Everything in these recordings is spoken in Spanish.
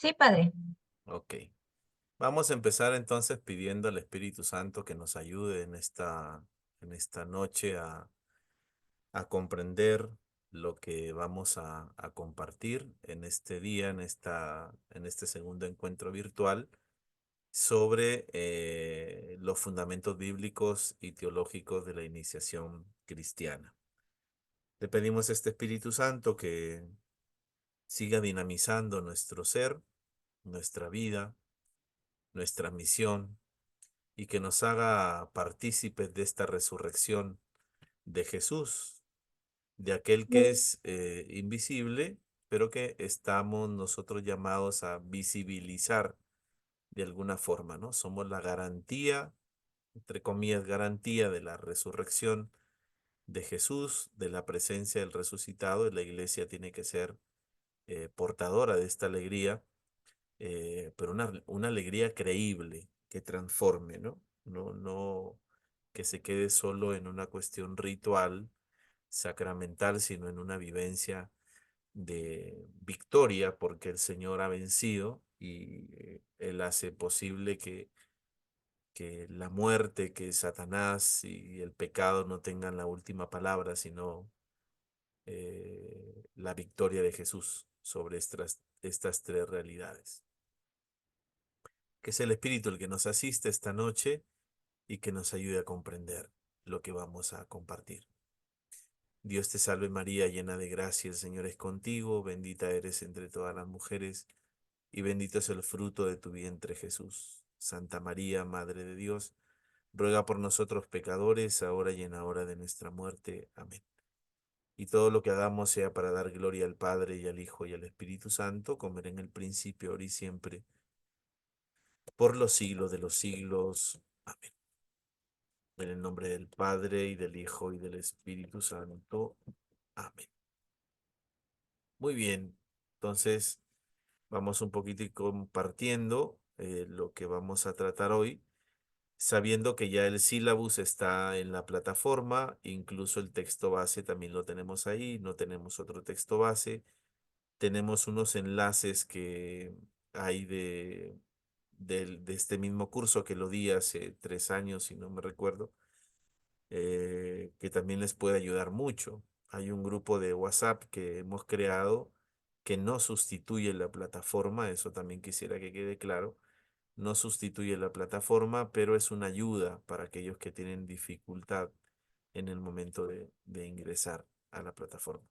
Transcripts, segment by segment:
Sí, padre. Ok. Vamos a empezar entonces pidiendo al Espíritu Santo que nos ayude en esta noche a comprender lo que vamos a compartir en este día, en este segundo encuentro virtual sobre los fundamentos bíblicos y teológicos de la iniciación cristiana. Le pedimos a este Espíritu Santo que siga dinamizando nuestro ser, nuestra vida, nuestra misión y que nos haga partícipes de esta resurrección de Jesús, de aquel que es invisible, pero que estamos nosotros llamados a visibilizar de alguna forma, ¿no? Somos la garantía, entre comillas, garantía de la resurrección de Jesús, de la presencia del resucitado, y la iglesia tiene que ser portadora de esta alegría, pero una alegría creíble que transforme, ¿no? No que se quede solo en una cuestión ritual, sacramental, sino en una vivencia de victoria, porque el Señor ha vencido y Él hace posible que la muerte, que Satanás y el pecado no tengan la última palabra, sino la victoria de Jesús sobre estas tres realidades. Que es el Espíritu el que nos asiste esta noche y que nos ayude a comprender lo que vamos a compartir. Dios te salve María, llena de gracia, el Señor es contigo, bendita eres entre todas las mujeres, y bendito es el fruto de tu vientre Jesús. Santa María, Madre de Dios, ruega por nosotros pecadores, ahora y en la hora de nuestra muerte. Amén. Y todo lo que hagamos sea para dar gloria al Padre y al Hijo y al Espíritu Santo, como era en el principio, ahora y siempre, por los siglos de los siglos. Amén. En el nombre del Padre y del Hijo y del Espíritu Santo. Amén. Muy bien. Entonces, vamos un poquito compartiendo lo que vamos a tratar hoy, sabiendo que ya el sílabus está en la plataforma, incluso el texto base también lo tenemos ahí, no tenemos otro texto base, tenemos unos enlaces que hay de este mismo curso que lo di hace 3 años, si no me recuerdo, que también les puede ayudar mucho. Hay un grupo de WhatsApp que hemos creado que no sustituye la plataforma, eso también quisiera que quede claro, no sustituye la plataforma, pero es una ayuda para aquellos que tienen dificultad en el momento de ingresar a la plataforma.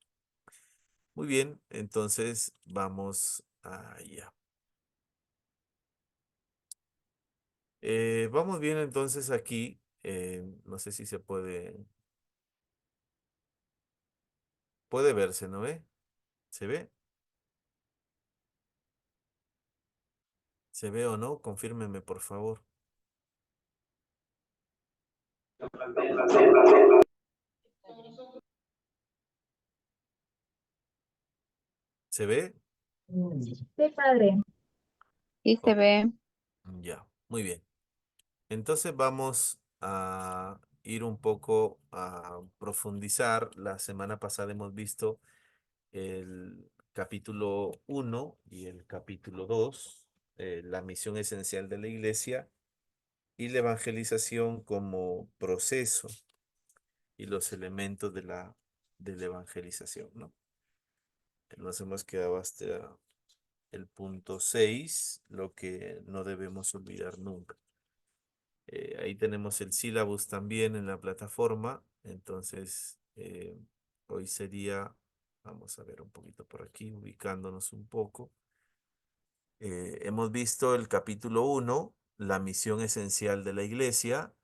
Muy bien, entonces vamos allá. Vamos bien entonces aquí, no sé si se puede verse, ¿no ve? ¿Se ve? ¿Se ve o no? Confírmeme, por favor. ¿Se ve? Sí, padre. Sí se Oh, ve. ya, muy bien. Entonces vamos a ir un poco a profundizar. La semana pasada hemos visto el capítulo 1 y el capítulo 2, la misión esencial de la iglesia y la evangelización como proceso y los elementos de la evangelización, ¿no? Nos hemos quedado hasta el punto 6, lo que no debemos olvidar nunca. Ahí tenemos el sílabus también en la plataforma, entonces hoy sería, vamos a ver un poquito por aquí, ubicándonos un poco. Hemos visto el capítulo 1, la misión esencial de la iglesia,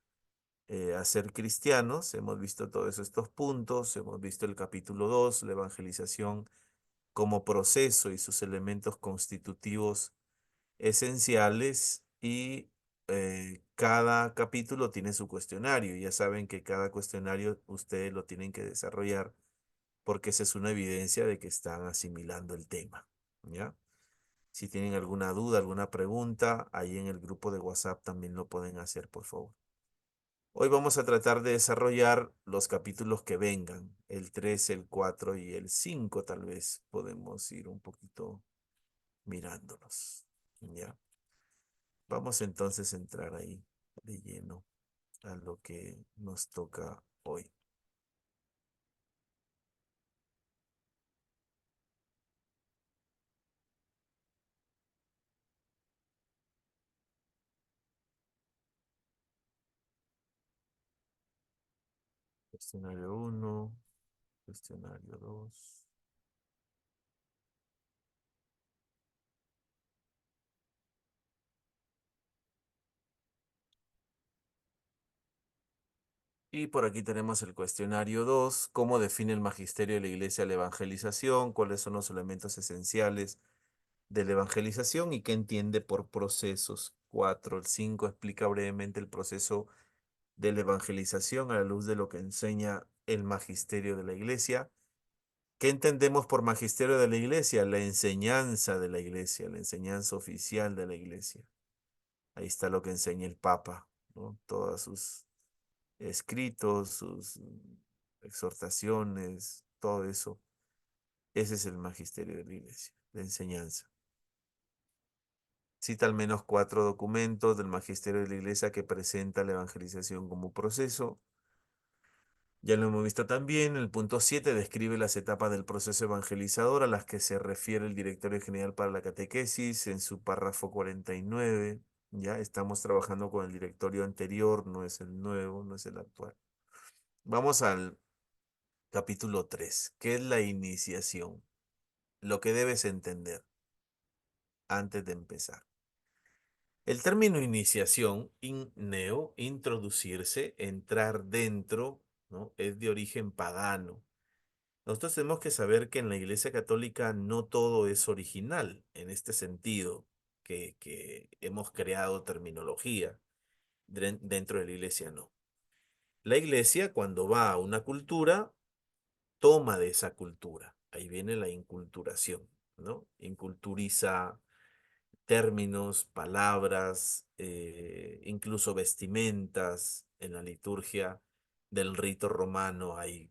a ser cristianos. Hemos visto todos estos puntos. Hemos visto el capítulo 2, la evangelización como proceso y sus elementos constitutivos esenciales. Y cada capítulo tiene su cuestionario. Ya saben que cada cuestionario ustedes lo tienen que desarrollar porque esa es una evidencia de que están asimilando el tema, ¿ya? Si tienen alguna duda, alguna pregunta, ahí en el grupo de WhatsApp también lo pueden hacer, por favor. Hoy vamos a tratar de desarrollar los capítulos que vengan, el 3, el 4 y el 5, tal vez podemos ir un poquito mirándonos. ¿Ya? Vamos entonces a entrar ahí de lleno a lo que nos toca hoy. Cuestionario uno, cuestionario 2. Y por aquí tenemos el cuestionario 2. ¿Cómo define el magisterio de la Iglesia la evangelización? ¿Cuáles son los elementos esenciales de la evangelización y qué entiende por procesos? 4. El 5 explica brevemente el proceso de la evangelización a la luz de lo que enseña el magisterio de la Iglesia. ¿Qué entendemos por magisterio de la Iglesia? La enseñanza de la Iglesia, la enseñanza oficial de la Iglesia. Ahí está lo que enseña el Papa, ¿no? Todas sus escritos, sus exhortaciones, todo eso. Ese es el magisterio de la Iglesia, la enseñanza. Cita al menos 4 documentos del magisterio de la Iglesia que presenta la evangelización como proceso. Ya lo hemos visto también. El punto 7 describe las etapas del proceso evangelizador a las que se refiere el Directorio General para la Catequesis en su párrafo 49. Ya estamos trabajando con el directorio anterior, no es el nuevo, no es el actual. Vamos al capítulo 3, ¿qué es la iniciación? Lo que debes entender antes de empezar. El término iniciación, neo, introducirse, entrar dentro, ¿no? Es de origen pagano. Nosotros tenemos que saber que en la Iglesia Católica no todo es original, en este sentido, que hemos creado terminología. Dentro de la Iglesia no. La Iglesia, cuando va a una cultura, toma de esa cultura. Ahí viene la inculturación, ¿no? Inculturiza términos, palabras, incluso vestimentas. En la liturgia del rito romano hay,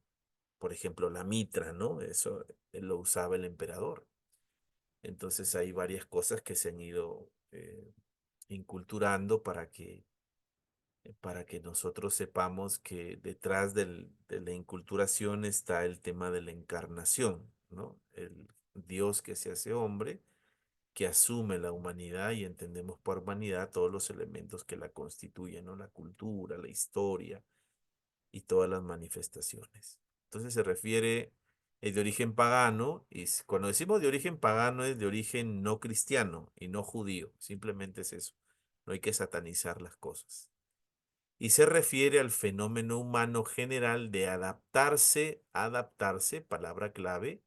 por ejemplo, la mitra, ¿no? Eso lo usaba el emperador. Entonces hay varias cosas que se han ido inculturando para que nosotros sepamos que detrás de la inculturación está el tema de la encarnación, ¿no? El Dios que se hace hombre, que asume la humanidad y entendemos por humanidad todos los elementos que la constituyen, ¿no? La cultura, la historia y todas las manifestaciones. Entonces se refiere, es de origen pagano, y cuando decimos de origen pagano es de origen no cristiano y no judío, simplemente es eso, no hay que satanizar las cosas. Y se refiere al fenómeno humano general de adaptarse, palabra clave,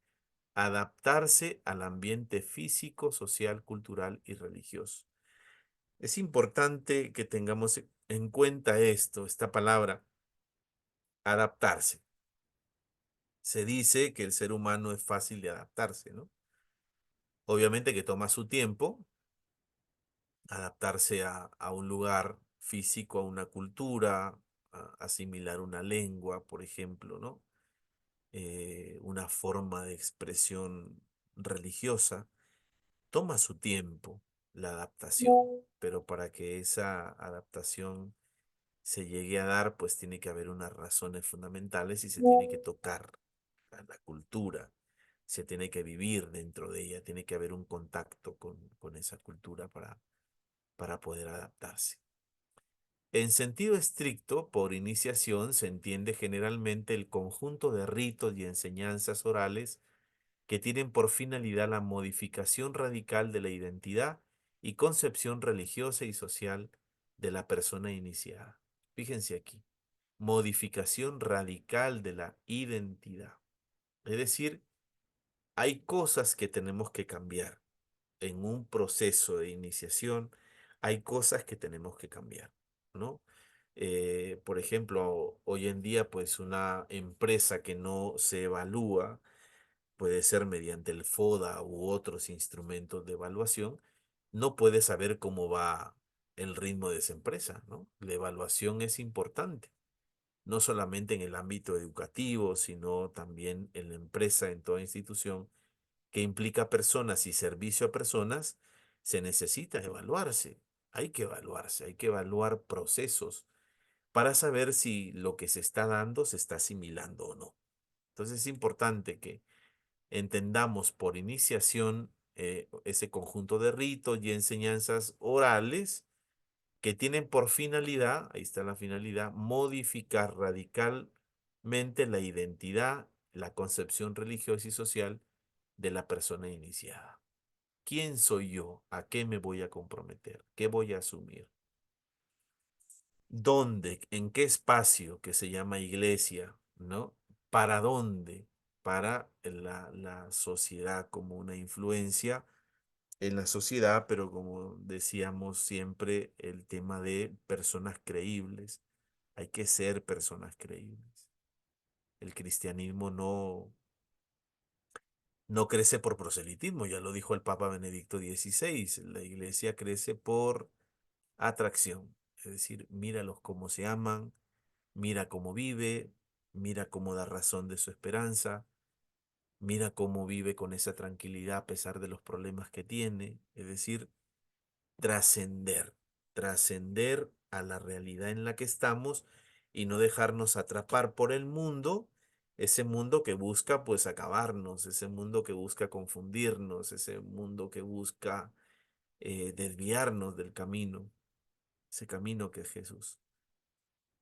adaptarse al ambiente físico, social, cultural y religioso. Es importante que tengamos en cuenta esto, esta palabra, adaptarse. Se dice que el ser humano es fácil de adaptarse, ¿no? Obviamente que toma su tiempo adaptarse a un lugar físico, a una cultura, asimilar una lengua, por ejemplo, ¿no? Una forma de expresión religiosa, toma su tiempo la adaptación, pero para que esa adaptación se llegue a dar, pues tiene que haber unas razones fundamentales y se tiene que tocar a la cultura, se tiene que vivir dentro de ella, tiene que haber un contacto con esa cultura para poder adaptarse. En sentido estricto, por iniciación se entiende generalmente el conjunto de ritos y enseñanzas orales que tienen por finalidad la modificación radical de la identidad y concepción religiosa y social de la persona iniciada. Fíjense aquí, modificación radical de la identidad. Es decir, hay cosas que tenemos que cambiar. En un proceso de iniciación, hay cosas que tenemos que cambiar, ¿no? Por ejemplo, hoy en día, pues una empresa que no se evalúa, puede ser mediante el FODA u otros instrumentos de evaluación, no puede saber cómo va el ritmo de esa empresa, ¿no? La evaluación es importante, no solamente en el ámbito educativo, sino también en la empresa, en toda institución. que implica personas y servicio a personas, se necesita evaluarse. Hay que evaluar procesos para saber si lo que se está dando se está asimilando o no. Entonces es importante que entendamos por iniciación ese conjunto de ritos y enseñanzas orales que tienen por finalidad, ahí está la finalidad, modificar radicalmente la identidad, la concepción religiosa y social de la persona iniciada. ¿Quién soy yo? ¿A qué me voy a comprometer? ¿Qué voy a asumir? ¿Dónde? ¿En qué espacio que se llama iglesia? ¿No? ¿Para dónde? Para la sociedad como una influencia en la sociedad, pero como decíamos siempre, el tema de personas creíbles. Hay que ser personas creíbles. El cristianismo no crece por proselitismo, ya lo dijo el Papa Benedicto XVI. La iglesia crece por atracción. Es decir, míralos cómo se aman, mira cómo vive, mira cómo da razón de su esperanza, mira cómo vive con esa tranquilidad a pesar de los problemas que tiene. Es decir, trascender, trascender a la realidad en la que estamos y no dejarnos atrapar por el mundo, ese mundo que busca pues acabarnos, ese mundo que busca confundirnos, ese mundo que busca desviarnos del camino, ese camino que es Jesús.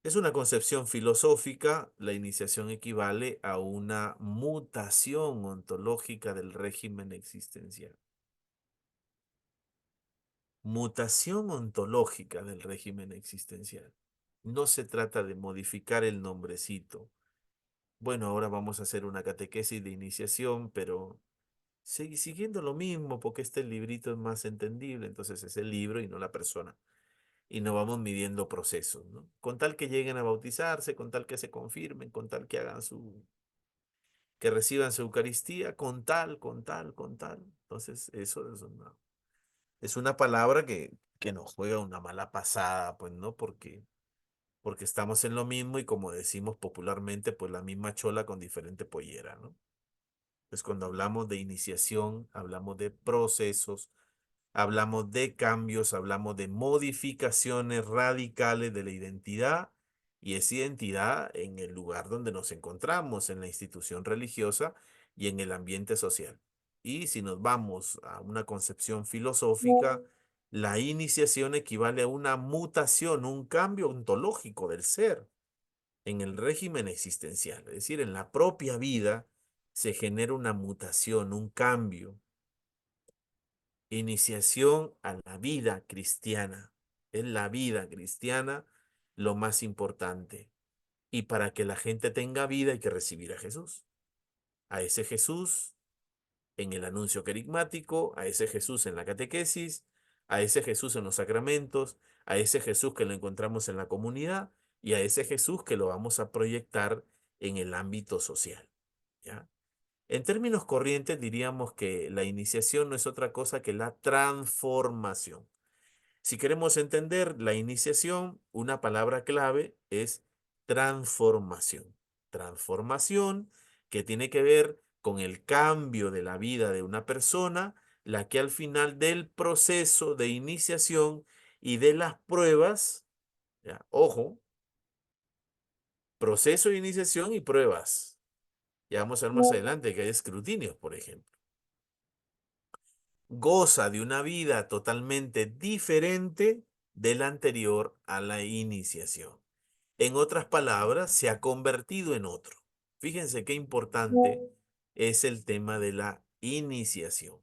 Es una concepción filosófica, la iniciación equivale a una mutación ontológica del régimen existencial. Mutación ontológica del régimen existencial. No se trata de modificar el nombrecito. Bueno, ahora vamos a hacer una catequesis de iniciación, pero siguiendo lo mismo, porque este librito es más entendible, entonces es el libro y no la persona. Y no vamos midiendo procesos, ¿no? Con tal que lleguen a bautizarse, con tal que se confirmen, con tal que hagan que reciban su Eucaristía, con tal, con tal, con tal. Entonces, eso es una palabra que nos juega una mala pasada, pues, ¿no? Porque estamos en lo mismo y como decimos popularmente, pues la misma chola con diferente pollera, ¿no? Pues cuando hablamos de iniciación, hablamos de procesos, hablamos de cambios, hablamos de modificaciones radicales de la identidad y esa identidad en el lugar donde nos encontramos, en la institución religiosa y en el ambiente social. Y si nos vamos a una concepción filosófica, la iniciación equivale a una mutación, un cambio ontológico del ser en el régimen existencial, es decir, en la propia vida se genera una mutación, un cambio. Iniciación a la vida cristiana. Es la vida cristiana lo más importante. Y para que la gente tenga vida hay que recibir a Jesús. A ese Jesús en el anuncio querigmático, a ese Jesús en la catequesis, a ese Jesús en los sacramentos, a ese Jesús que lo encontramos en la comunidad y a ese Jesús que lo vamos a proyectar en el ámbito social. ¿Ya? En términos corrientes diríamos que la iniciación no es otra cosa que la transformación. Si queremos entender la iniciación, una palabra clave es transformación. Transformación que tiene que ver con el cambio de la vida de una persona, la que al final del proceso de iniciación y de las pruebas, ya, ojo, proceso de iniciación y pruebas. Ya vamos a ver más adelante que hay escrutinios, por ejemplo. Goza de una vida totalmente diferente de la anterior a la iniciación. En otras palabras, se ha convertido en otro. Fíjense qué importante es el tema de la iniciación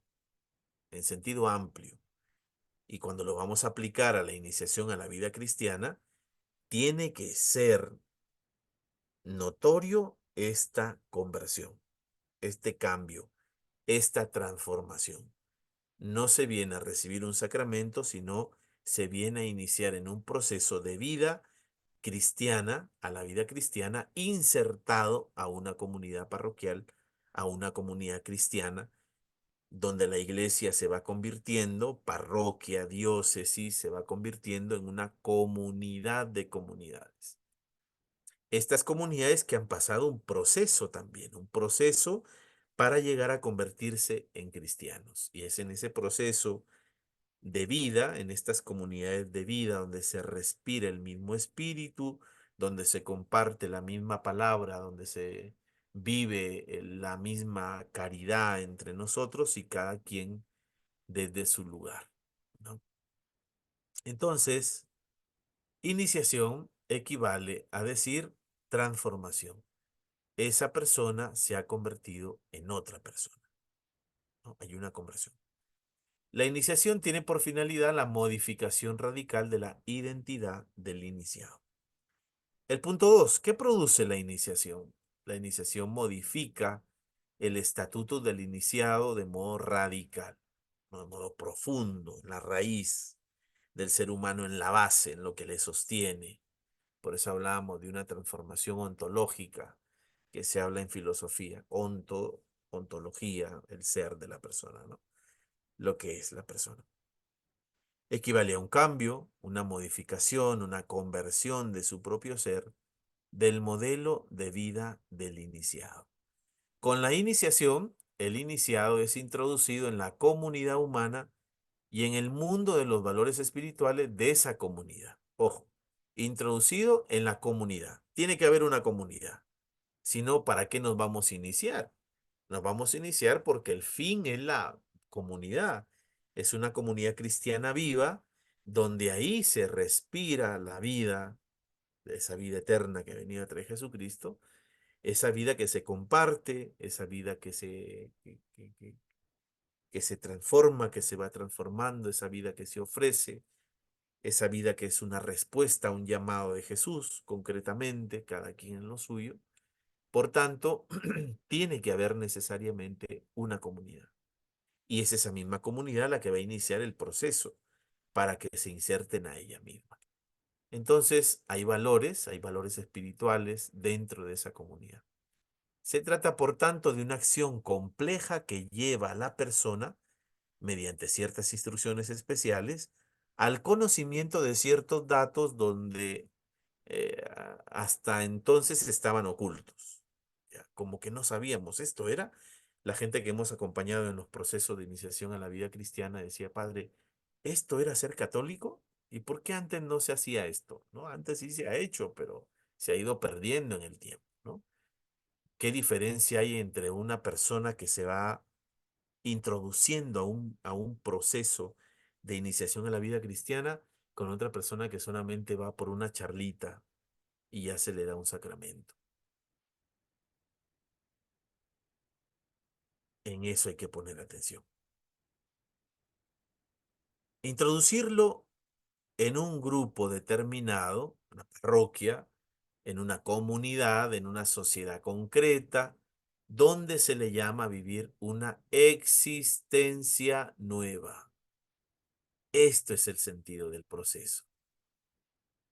en sentido amplio. Y cuando lo vamos a aplicar a la iniciación a la vida cristiana, tiene que ser notorio esta conversión, este cambio, esta transformación. No se viene a recibir un sacramento, sino se viene a iniciar en un proceso de vida cristiana, a la vida cristiana, insertado a una comunidad parroquial, a una comunidad cristiana, donde la iglesia se va convirtiendo, parroquia, diócesis, se va convirtiendo en una comunidad de comunidades. Estas comunidades que han pasado un proceso también, un proceso para llegar a convertirse en cristianos. Y es en ese proceso de vida, en estas comunidades de vida donde se respira el mismo espíritu, donde se comparte la misma palabra, donde se vive la misma caridad entre nosotros y cada quien desde su lugar, ¿no? Entonces, iniciación equivale a decir transformación. Esa persona se ha convertido en otra persona, ¿no? Hay una conversión. La iniciación tiene por finalidad la modificación radical de la identidad del iniciado. El punto 2, ¿qué produce la iniciación? La iniciación modifica el estatuto del iniciado de modo radical, ¿no? De modo profundo, en la raíz del ser humano, en la base, en lo que le sostiene. Por eso hablamos de una transformación ontológica que se habla en filosofía, ontología, el ser de la persona, ¿no? Lo que es la persona. Equivale a un cambio, una modificación, una conversión de su propio ser del modelo de vida del iniciado. Con la iniciación, el iniciado es introducido en la comunidad humana y en el mundo de los valores espirituales de esa comunidad. Ojo, introducido en la comunidad. Tiene que haber una comunidad. Si no, ¿para qué nos vamos a iniciar? Nos vamos a iniciar porque el fin es la comunidad. Es una comunidad cristiana viva donde ahí se respira la vida, esa vida eterna que ha venido a traer Jesucristo, esa vida que se comparte, esa vida que se transforma, que se va transformando, esa vida que se ofrece, esa vida que es una respuesta a un llamado de Jesús, concretamente, cada quien en lo suyo. Por tanto, tiene que haber necesariamente una comunidad. Y es esa misma comunidad la que va a iniciar el proceso para que se inserten a ella misma. Entonces, hay valores espirituales dentro de esa comunidad. Se trata, por tanto, de una acción compleja que lleva a la persona, mediante ciertas instrucciones especiales, al conocimiento de ciertos datos donde hasta entonces estaban ocultos. Ya, como que no sabíamos. Esto era la gente que hemos acompañado en los procesos de iniciación a la vida cristiana decía, padre, ¿esto era ser católico? ¿Y por qué antes no se hacía esto? ¿No? Antes sí se ha hecho, pero se ha ido perdiendo en el tiempo, ¿no? ¿Qué diferencia hay entre una persona que se va introduciendo a un proceso de iniciación a la vida cristiana con otra persona que solamente va por una charlita y ya se le da un sacramento? En eso hay que poner atención. Introducirlo en un grupo determinado, una parroquia, en una comunidad, en una sociedad concreta, donde se le llama vivir una existencia nueva. Esto es el sentido del proceso.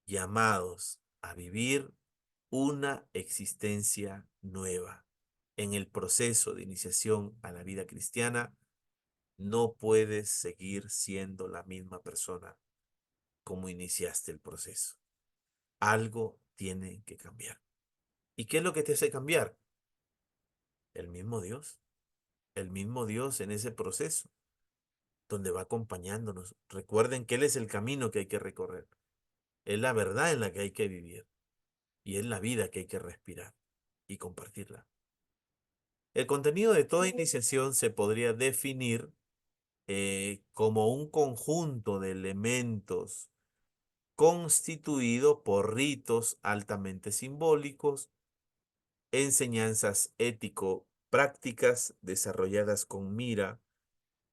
Llamados a vivir una existencia nueva. En el proceso de iniciación a la vida cristiana, no puedes seguir siendo la misma persona como iniciaste el proceso. Algo tiene que cambiar. ¿Y qué es lo que te hace cambiar? El mismo Dios. El mismo Dios en ese proceso, donde va acompañándonos. Recuerden que Él es el camino que hay que recorrer. Es la verdad en la que hay que vivir. Y es la vida que hay que respirar y compartirla. El contenido de toda iniciación se podría definir como un conjunto de elementos constituido por ritos altamente simbólicos, enseñanzas ético-prácticas desarrolladas con mira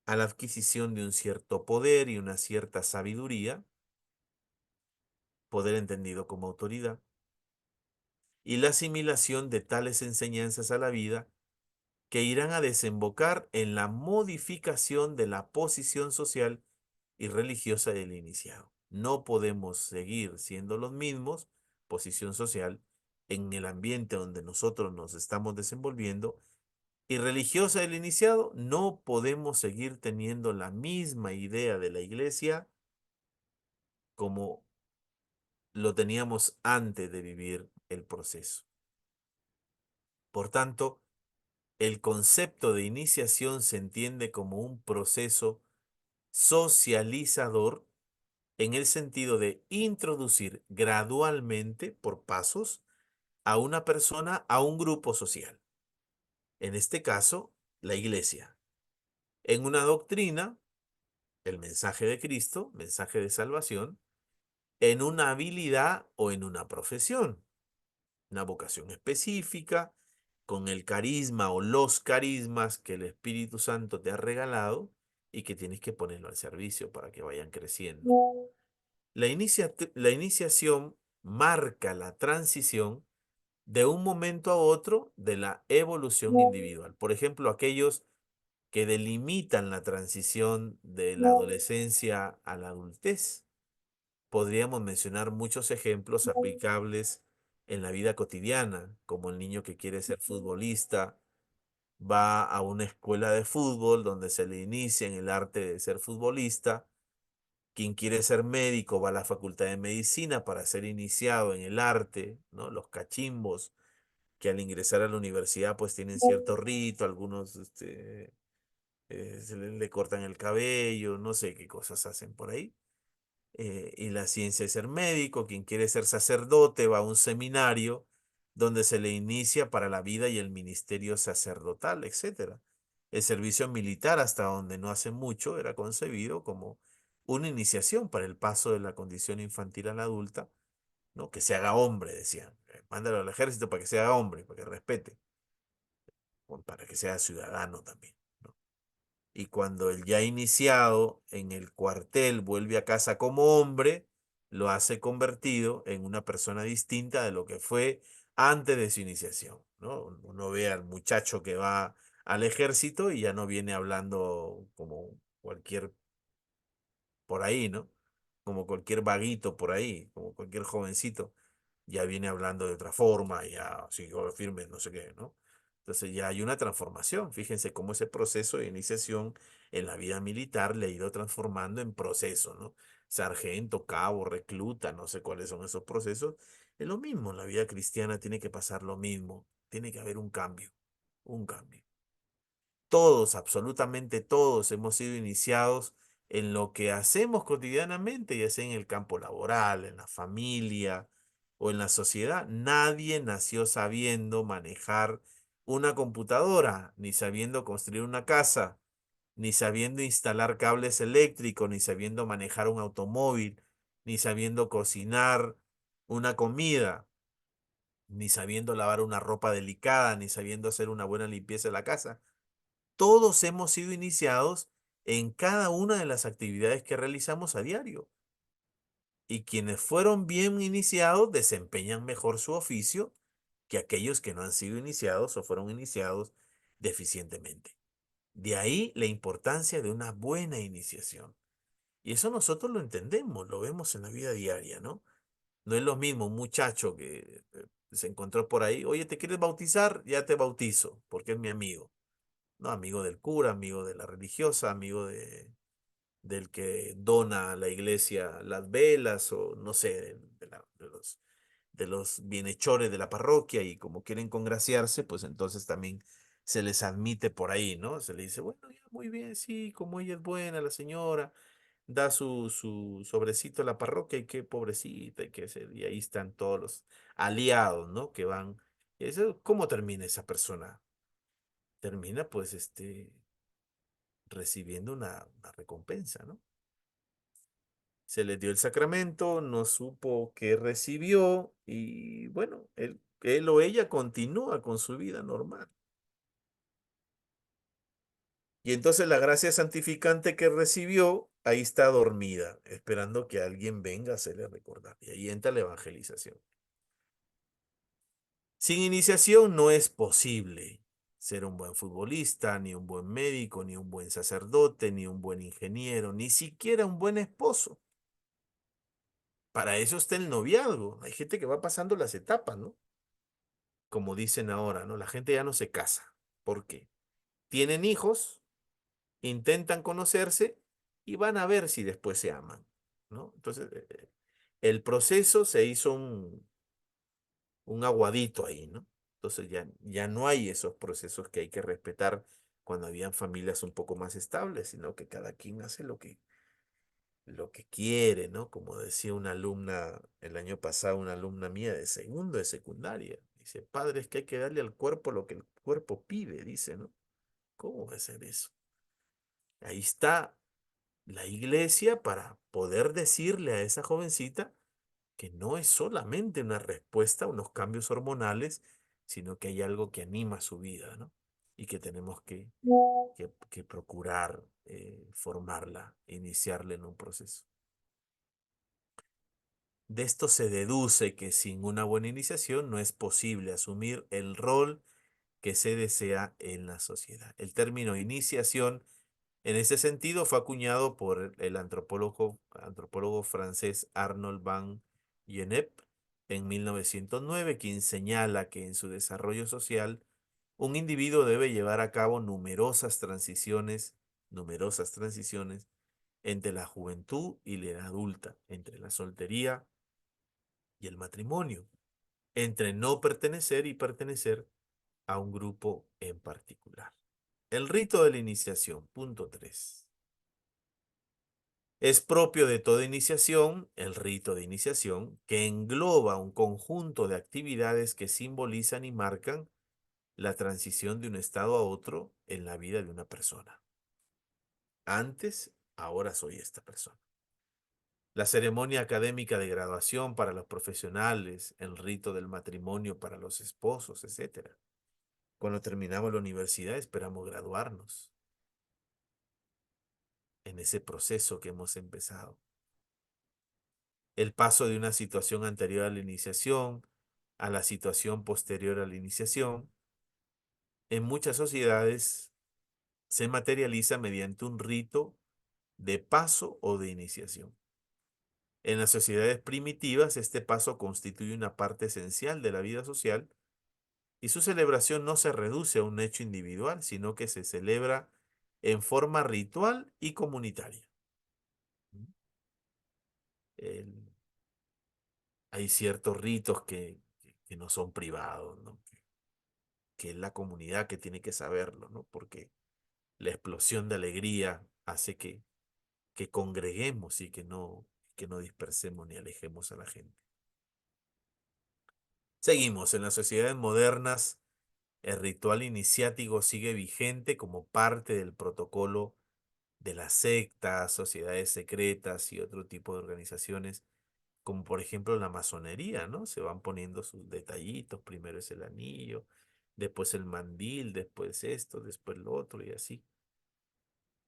a la adquisición de un cierto poder y una cierta sabiduría, poder entendido como autoridad, y la asimilación de tales enseñanzas a la vida que irán a desembocar en la modificación de la posición social y religiosa del iniciado. No podemos seguir siendo los mismos, posición social, en el ambiente donde nosotros nos estamos desenvolviendo, y religiosa del iniciado, no podemos seguir teniendo la misma idea de la iglesia como lo teníamos antes de vivir el proceso. Por tanto, el concepto de iniciación se entiende como un proceso socializador en el sentido de introducir gradualmente, por pasos, a una persona a un grupo social. En este caso, la iglesia. En una doctrina, el mensaje de Cristo, mensaje de salvación, en una habilidad o en una profesión, una vocación específica, con el carisma o los carismas que el Espíritu Santo te ha regalado y que tienes que ponerlo al servicio para que vayan creciendo. La iniciación marca la transición de un momento a otro de la evolución individual. Por ejemplo, aquellos que delimitan la transición de la adolescencia a la adultez. Podríamos mencionar muchos ejemplos aplicables en la vida cotidiana, como el niño que quiere ser futbolista, va a una escuela de fútbol donde se le inicia en el arte de ser futbolista. Quien quiere ser médico va a la facultad de medicina para ser iniciado en el arte, ¿no? Los cachimbos que al ingresar a la universidad pues tienen cierto rito, algunos le cortan el cabello, no sé qué cosas hacen por ahí. Y la ciencia es ser médico, quien quiere ser sacerdote va a un seminario donde se le inicia para la vida y el ministerio sacerdotal, etcétera. El servicio militar, hasta donde no hace mucho, era concebido como una iniciación para el paso de la condición infantil a la adulta, ¿no? Que se haga hombre, decían. Mándalo al ejército para que se haga hombre, para que respete, para que sea ciudadano también, ¿no? Y cuando el ya iniciado en el cuartel vuelve a casa como hombre, lo hace convertido en una persona distinta de lo que fue antes de su iniciación, ¿no? Uno ve al muchacho que va al ejército y ya no viene hablando como cualquier por ahí, ¿no? Como cualquier vaguito por ahí, como cualquier jovencito, ya viene hablando de otra forma, ya siguió firme, no sé qué, ¿no? Entonces ya hay una transformación. Fíjense cómo ese proceso de iniciación en la vida militar le ha ido transformando en proceso, ¿no? Sargento, cabo, recluta, no sé cuáles son esos procesos. Es lo mismo, en la vida cristiana tiene que pasar lo mismo, tiene que haber un cambio, un cambio. Todos, absolutamente todos, hemos sido iniciados en lo que hacemos cotidianamente, ya sea en el campo laboral, en la familia o en la sociedad. Nadie nació sabiendo manejar una computadora, ni sabiendo construir una casa, ni sabiendo instalar cables eléctricos, ni sabiendo manejar un automóvil, ni sabiendo cocinar una comida, ni sabiendo lavar una ropa delicada, ni sabiendo hacer una buena limpieza de la casa. Todos hemos sido iniciados en cada una de las actividades que realizamos a diario. Y quienes fueron bien iniciados desempeñan mejor su oficio que aquellos que no han sido iniciados o fueron iniciados deficientemente. De ahí la importancia de una buena iniciación. Y eso nosotros lo entendemos, lo vemos en la vida diaria, ¿no? No es lo mismo un muchacho que se encontró por ahí, oye, ¿te quieres bautizar? Ya te bautizo, porque es mi amigo. No, amigo del cura, amigo de la religiosa, amigo del que dona a la iglesia las velas o no sé, de los bienhechores de la parroquia y como quieren congraciarse, pues entonces también se les admite por ahí, ¿no? Se le dice, bueno, ya, muy bien, sí, como ella es buena, la señora, da su sobrecito a la parroquia y qué pobrecita, y qué hacer. Y ahí están todos los aliados, ¿no? Que van. Y eso, ¿cómo termina esa persona? Termina, pues, recibiendo una recompensa, ¿no? Se le dio el sacramento, no supo qué recibió y bueno, él o ella continúa con su vida normal. Y entonces la gracia santificante que recibió, ahí está dormida, esperando que alguien venga a hacerle recordar. Y ahí entra la evangelización. Sin iniciación no es posible ser un buen futbolista, ni un buen médico, ni un buen sacerdote, ni un buen ingeniero, ni siquiera un buen esposo. Para eso está el noviazgo. Hay gente que va pasando las etapas, ¿no? Como dicen ahora, ¿no? La gente ya no se casa. ¿Por qué? Tienen hijos, intentan conocerse y van a ver si después se aman, ¿no? Entonces, el proceso se hizo un aguadito ahí, ¿no? Entonces ya no hay esos procesos que hay que respetar cuando habían familias un poco más estables, sino que cada quien hace lo que quiere, ¿no? Como decía una alumna el año pasado, una alumna mía de segundo de secundaria. Dice, padre, es que hay que darle al cuerpo lo que el cuerpo pide, dice, ¿no? ¿Cómo va a ser eso? Ahí está la iglesia para poder decirle a esa jovencita que no es solamente una respuesta a unos cambios hormonales, sino que hay algo que anima su vida, ¿no? Y que tenemos que procurar formarla, iniciarla en un proceso. De esto se deduce que sin una buena iniciación no es posible asumir el rol que se desea en la sociedad. El término iniciación, en ese sentido, fue acuñado por el antropólogo francés Arnold van Gennep en 1909, quien señala que en su desarrollo social un individuo debe llevar a cabo numerosas transiciones entre la juventud y la edad adulta, entre la soltería y el matrimonio, entre no pertenecer y pertenecer a un grupo en particular. El rito de la iniciación, punto 3. Es propio de toda iniciación, el rito de iniciación, que engloba un conjunto de actividades que simbolizan y marcan la transición de un estado a otro en la vida de una persona. Antes, ahora soy esta persona. La ceremonia académica de graduación para los profesionales, el rito del matrimonio para los esposos, etc. Cuando terminamos la universidad esperamos graduarnos en ese proceso que hemos empezado. El paso de una situación anterior a la iniciación a la situación posterior a la iniciación, en muchas sociedades se materializa mediante un rito de paso o de iniciación. En las sociedades primitivas, este paso constituye una parte esencial de la vida social y su celebración no se reduce a un hecho individual, sino que se celebra en forma ritual y comunitaria. El- Hay ciertos ritos que no son privados, ¿no? Que es la comunidad que tiene que saberlo, ¿no? Porque la explosión de alegría hace que congreguemos y que no dispersemos ni alejemos a la gente. Seguimos, en las sociedades modernas, el ritual iniciático sigue vigente como parte del protocolo de las sectas, sociedades secretas y otro tipo de organizaciones, como por ejemplo la masonería, ¿no? Se van poniendo sus detallitos, primero es el anillo, después el mandil, después esto, después lo otro y así.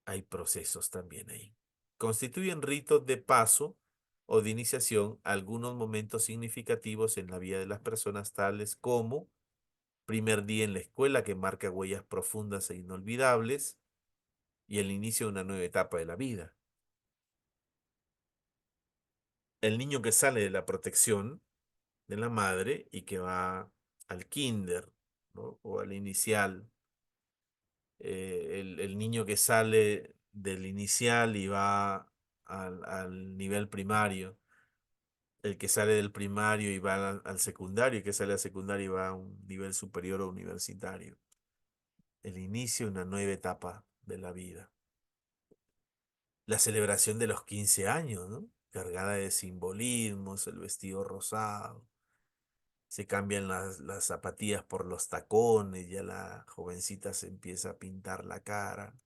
Hay procesos también ahí. Constituyen ritos de paso o de iniciación algunos momentos significativos en la vida de las personas, tales como primer día en la escuela que marca huellas profundas e inolvidables y el inicio de una nueva etapa de la vida. El niño que sale de la protección de la madre y que va al kinder, ¿no? O al inicial. El niño que sale del inicial y va al nivel primario. El que sale del primario y va al secundario, el que sale al secundario y va a un nivel superior o universitario. El inicio de una nueva etapa de la vida. La celebración de los 15 años, ¿no? Cargada de simbolismos, el vestido rosado. Se cambian las zapatillas por los tacones, ya la jovencita se empieza a pintar la cara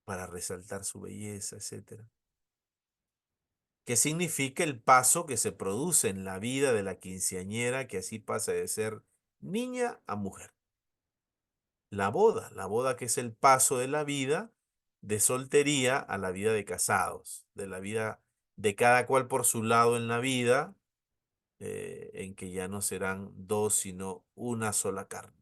para resaltar su belleza, etcétera. ¿Qué significa el paso que se produce en la vida de la quinceañera que así pasa de ser niña a mujer? La boda que es el paso de la vida de soltería a la vida de casados, de la vida de cada cual por su lado en la vida, en que ya no serán dos, sino una sola carne.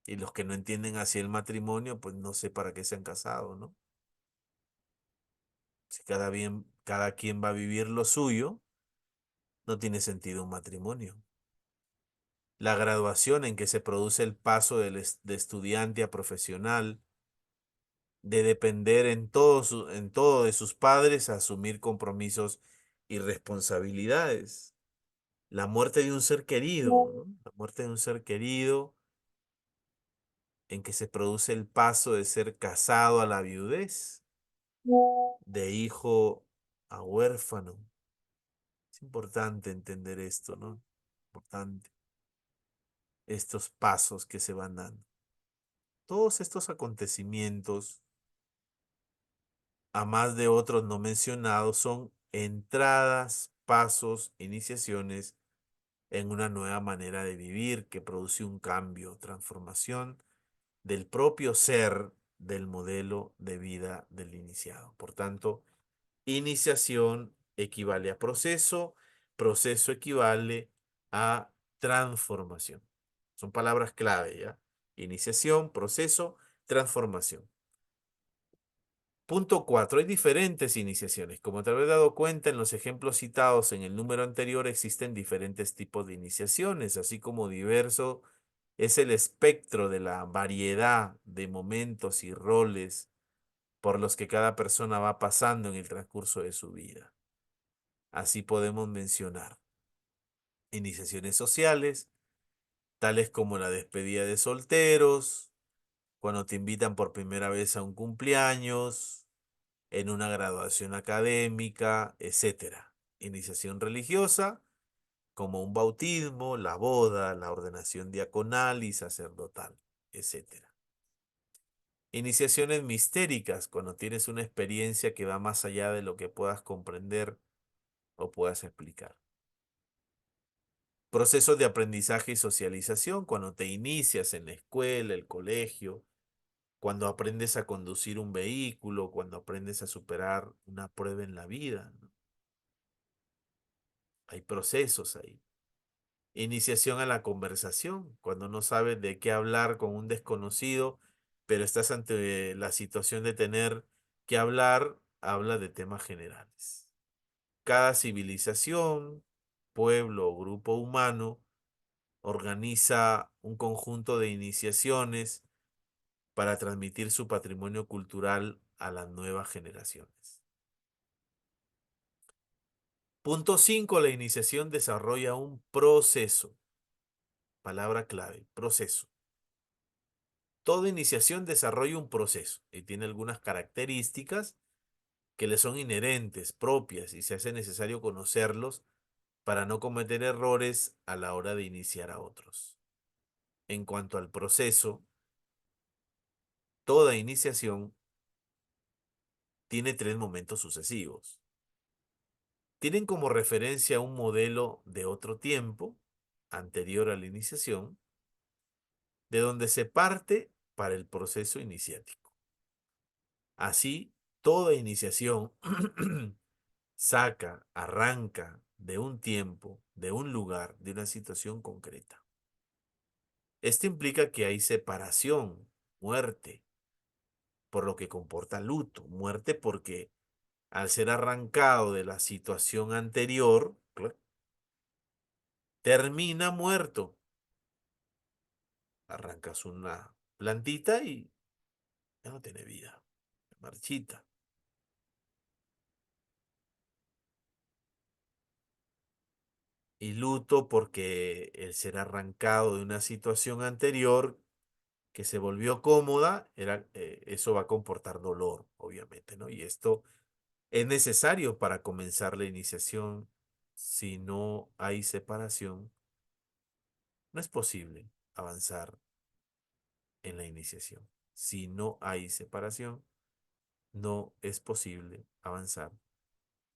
Y los que no entienden así el matrimonio, pues no sé para qué se han casado, ¿no? Si cada quien va a vivir lo suyo, no tiene sentido un matrimonio. La graduación en que se produce el paso de estudiante a profesional, de depender en todo de sus padres a asumir compromisos y responsabilidades. la muerte de un ser querido, ¿no? La muerte de un ser querido en que se produce el paso de ser casado a la viudez, de hijo a huérfano. Es importante entender esto, ¿no? Importante. Estos pasos que se van dando. Todos estos acontecimientos, a más de otros no mencionados, son entradas, pasos, iniciaciones en una nueva manera de vivir que produce un cambio, transformación del propio ser del modelo de vida del iniciado. Por tanto, iniciación equivale a proceso, proceso equivale a transformación. Son palabras clave, ¿ya? Iniciación, proceso, transformación. Punto 4. Hay diferentes iniciaciones. Como te habré dado cuenta en los ejemplos citados en el número anterior, existen diferentes tipos de iniciaciones, así como diverso es el espectro de la variedad de momentos y roles por los que cada persona va pasando en el transcurso de su vida. Así podemos mencionar iniciaciones sociales, tales como la despedida de solteros, cuando te invitan por primera vez a un cumpleaños, en una graduación académica, etcétera. Iniciación religiosa, como un bautismo, la boda, la ordenación diaconal y sacerdotal, etcétera. Iniciaciones mistéricas, cuando tienes una experiencia que va más allá de lo que puedas comprender o puedas explicar. Procesos de aprendizaje y socialización, cuando te inicias en la escuela, el colegio, cuando aprendes a conducir un vehículo, cuando aprendes a superar una prueba en la vida, ¿no? Hay procesos ahí. Iniciación a la conversación, cuando no sabes de qué hablar con un desconocido, pero estás ante la situación de tener que hablar, habla de temas generales. Cada civilización, pueblo o grupo humano organiza un conjunto de iniciaciones para transmitir su patrimonio cultural a las nuevas generaciones. Punto 5. La iniciación desarrolla un proceso. Palabra clave, proceso. Toda iniciación desarrolla un proceso y tiene algunas características que le son inherentes, propias, y se hace necesario conocerlos para no cometer errores a la hora de iniciar a otros. En cuanto al proceso, toda iniciación tiene 3 momentos sucesivos. Tienen como referencia un modelo de otro tiempo, anterior a la iniciación, de donde se parte para el proceso iniciático. Así, toda iniciación saca, arranca de un tiempo, de un lugar, de una situación concreta. Esto implica que hay separación, muerte, por lo que comporta luto, muerte porque al ser arrancado de la situación anterior, termina muerto. Arrancas una plantita y ya no tiene vida, marchita. Y luto porque el ser arrancado de una situación anterior que se volvió cómoda, eso va a comportar dolor, obviamente, ¿no? Y esto es necesario para comenzar la iniciación. Si no hay separación, no es posible avanzar en la iniciación. Si no hay separación, no es posible avanzar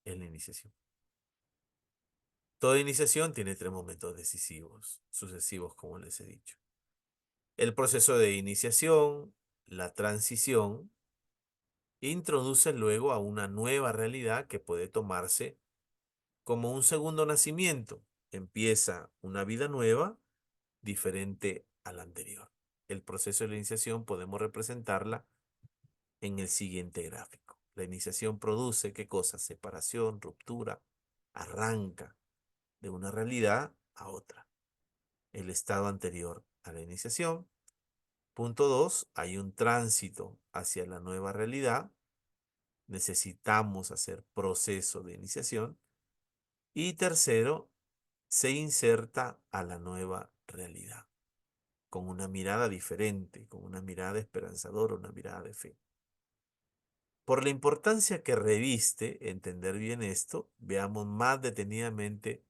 en la iniciación. Toda iniciación tiene 3 momentos decisivos, sucesivos, como les he dicho. El proceso de iniciación, la transición, introduce luego a una nueva realidad que puede tomarse como un segundo nacimiento. Empieza una vida nueva, diferente a la anterior. El proceso de la iniciación podemos representarla en el siguiente gráfico. La iniciación produce, ¿qué cosa? Separación, ruptura, arranca de una realidad a otra. El estado anterior a la iniciación. Punto 2. Hay un tránsito hacia la nueva realidad. Necesitamos hacer proceso de iniciación. Y tercero, se inserta a la nueva realidad, con una mirada diferente, con una mirada esperanzadora, una mirada de fe. Por la importancia que reviste entender bien esto, veamos más detenidamente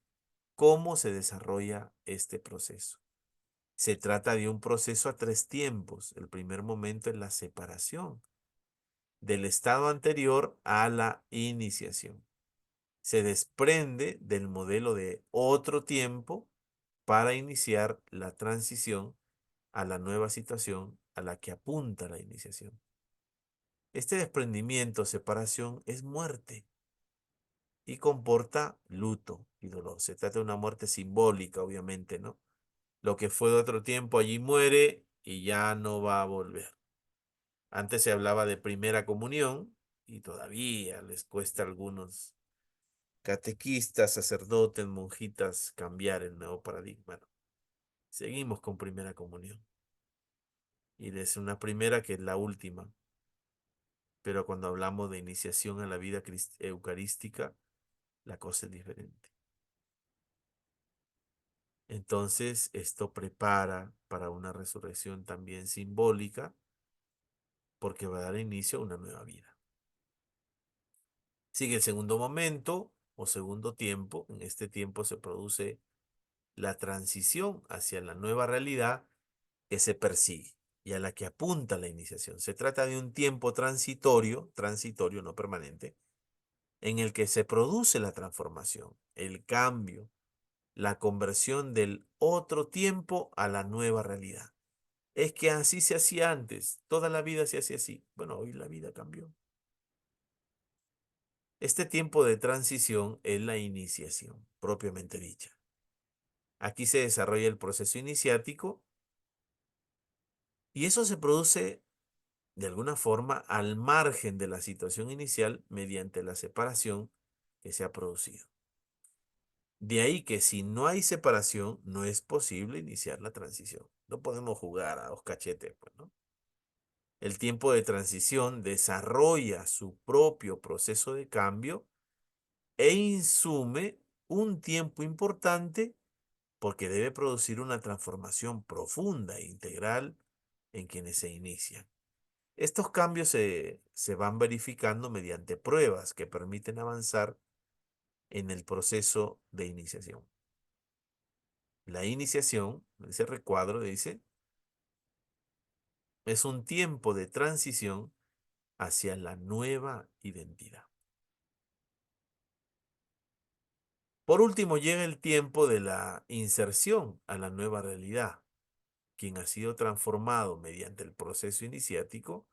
cómo se desarrolla este proceso. Se trata de un proceso a tres tiempos. El primer momento es la separación del estado anterior a la iniciación. Se desprende del modelo de otro tiempo para iniciar la transición a la nueva situación a la que apunta la iniciación. Este desprendimiento, separación, es muerte y comporta luto y dolor. Se trata de una muerte simbólica, obviamente, ¿no? Lo que fue de otro tiempo allí muere y ya no va a volver. Antes se hablaba de primera comunión y todavía les cuesta a algunos catequistas, sacerdotes, monjitas cambiar el nuevo paradigma, ¿no? Seguimos con primera comunión. Y es una primera que es la última. Pero cuando hablamos de iniciación a la vida eucarística, la cosa es diferente. Entonces, esto prepara para una resurrección también simbólica, porque va a dar inicio a una nueva vida. Sigue el segundo momento o segundo tiempo. En este tiempo se produce la transición hacia la nueva realidad que se persigue y a la que apunta la iniciación. Se trata de un tiempo transitorio, no permanente, en el que se produce la transformación, el cambio, la conversión del otro tiempo a la nueva realidad. Es que así se hacía antes, toda la vida se hacía así. Bueno, hoy la vida cambió. Este tiempo de transición es la iniciación, propiamente dicha. Aquí se desarrolla el proceso iniciático y eso se produce de alguna forma al margen de la situación inicial mediante la separación que se ha producido. De ahí que si no hay separación, no es posible iniciar la transición. No podemos jugar a dos cachetes, pues, ¿no? El tiempo de transición desarrolla su propio proceso de cambio e insume un tiempo importante porque debe producir una transformación profunda e integral en quienes se inician. Estos cambios se van verificando mediante pruebas que permiten avanzar en el proceso de iniciación. La iniciación, ese recuadro dice, es un tiempo de transición hacia la nueva identidad. Por último, llega el tiempo de la inserción a la nueva realidad. Quien ha sido transformado mediante el proceso iniciático